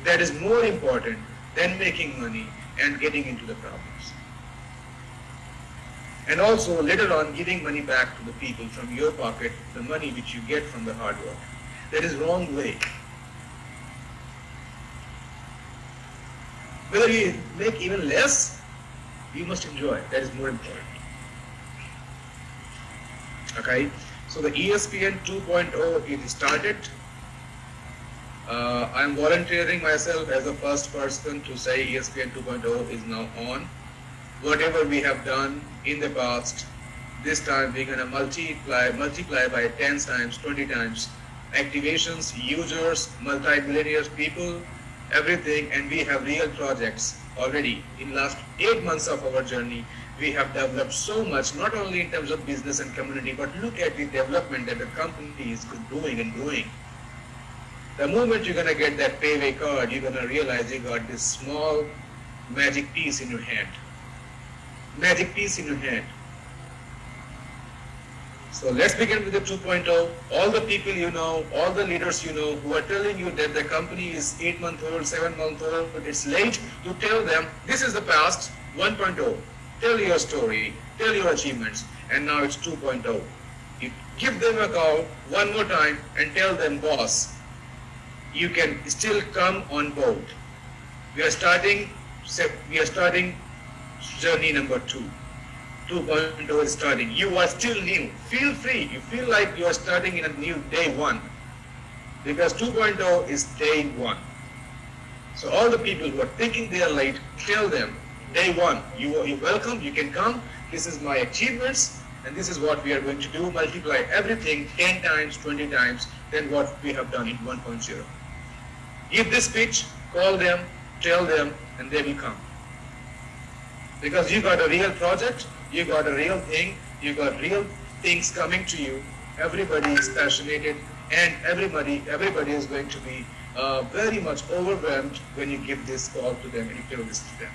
That is more important than making money and getting into the problems. And also later on giving money back to the people from your pocket, the money which you get from the hard work. That is wrong way. Whether you make even less, you must enjoy. That is more important. Okay, so the ESPN 2.0 is started. I am volunteering myself as the first person to say ESPN 2.0 is now on. Whatever we have done in the past, this time we're going to multiply by 10 times, 20 times. Activations, users, multi-millionaires, people, everything, and we have real projects already. In last 8 months of our journey, we have developed so much, not only in terms of business and community, but look at the development that the company is doing and growing. The moment you're going to get that payway card, you're going to realize you got this small magic piece in your hand. Magic piece in your hand. So let's begin with the 2.0. All the people you know, all the leaders you know who are telling you that the company is 8 months old, 7 months old, but it's late, you tell them this is the past 1.0. tell your story, tell your achievements, and now it's 2.0. You give them a call one more time and tell them, boss, you can still come on board. We are starting journey number 2. 2.0 is starting. You are still new. Feel free. You feel like you are starting in a new day 1. Because 2.0 is day 1. So all the people who are thinking they are late, tell them, day 1, you're welcome, you can come. This is my achievements, and this is what we are going to do. Multiply everything 10 times, 20 times than what we have done in 1.0. Give this speech, call them, tell them, and they will come. Because you got a real project, you got a real thing, you got real things coming to you. Everybody is passionate, and everybody is going to be very much overwhelmed when you give this call to them and you tell this to them.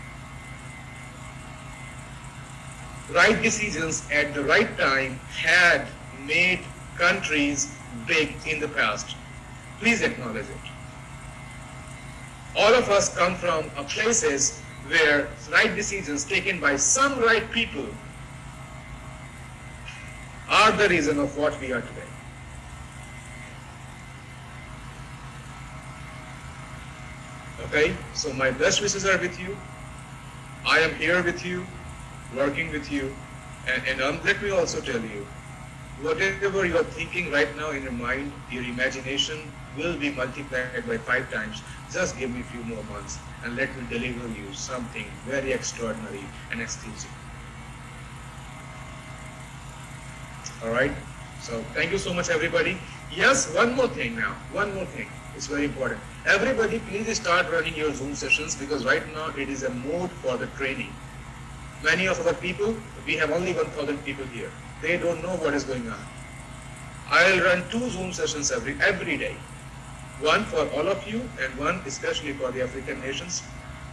Right decisions at the right time had made countries big in the past. Please acknowledge it. All of us come from places where right decisions taken by some right people are the reason of what we are today. Okay, so my best wishes are with you. I am here with you, working with you, and let me also tell you, whatever you are thinking right now in your mind, your imagination will be multiplied by 5 times. Just give me a few more months and let me deliver you something very extraordinary and exclusive. Alright, so thank you so much everybody. Yes, one more thing. It's very important. Everybody please start running your Zoom sessions, because right now it is a mode for the training. Many of our people, we have only 1,000 people here. They don't know what is going on. I'll run 2 Zoom sessions every day. One for all of you and one especially for the African nations.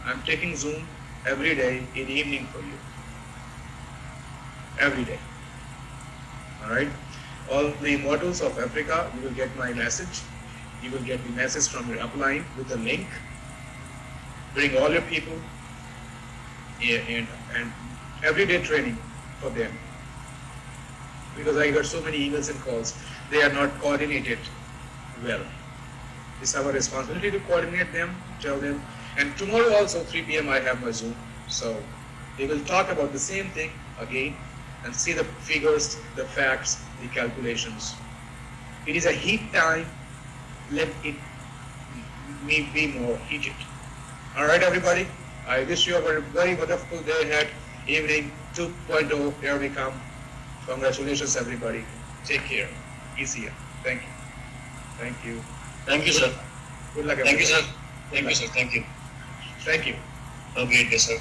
I'm taking Zoom every day in the evening for you. Every day. Alright? All the immortals of Africa, you will get my message. You will get the message from your upline with a link. Bring all your people and everyday training for them. Because I got so many emails and calls, they are not coordinated well. It's our responsibility to coordinate them, tell them. And tomorrow also 3 p.m. I have my Zoom. So we will talk about the same thing again and see the figures, the facts, the calculations. It is a heat time. Let it be more heated. Alright everybody, I wish you a very wonderful day ahead. Evening 2.0, here we come. Congratulations everybody. Take care. Easier. Thank you. Thank you. Thank you, sir. Good luck Thank you, everybody. sir. Thank you, sir. Thank you. Thank you. Have a great day, sir.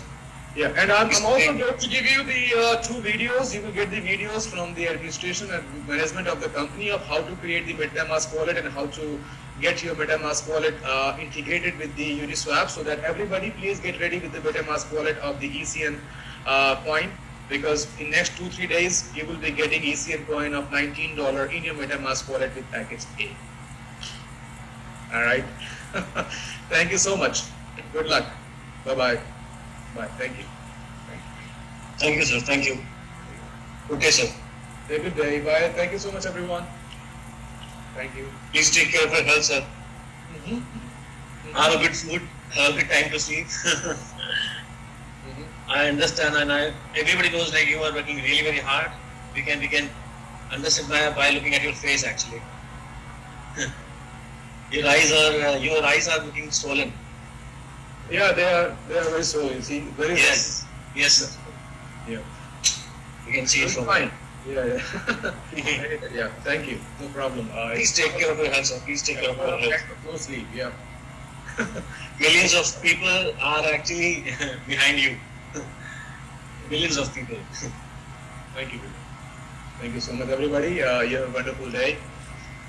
Yeah, and I'm also going to give you the 2 videos. You will get the videos from the administration and management of the company of how to create the MetaMask wallet and how to get your MetaMask wallet integrated with the Uniswap, so that everybody please get ready with the MetaMask wallet of the ECN coin, because in next 2-3 days you will be getting ECN coin of $19 in your MetaMask wallet with package A. Alright. Thank you so much. Good luck. Bye-bye. Bye. Thank you. Thank you, sir. Thank you. Good day, sir. Have a good day. Bye. Thank you so much, everyone. Thank you. Please take care of your health, sir. Have a good food. Have a good time to sleep. I understand, and everybody knows like you are working really very hard. We can understand by looking at your face actually. Your eyes are looking swollen. Yeah, they are very slow. You see, very Yes, yes, sir. Yeah. You can see it from Fine. Yeah. Yeah. Thank you. No problem. Please take care of your health, sir. Please take care of your health. No sleep. Yeah. Millions of people are actually behind you. Millions of people. Thank you. Thank you so much, everybody. You have a wonderful day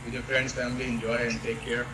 with your friends, family. Enjoy and take care.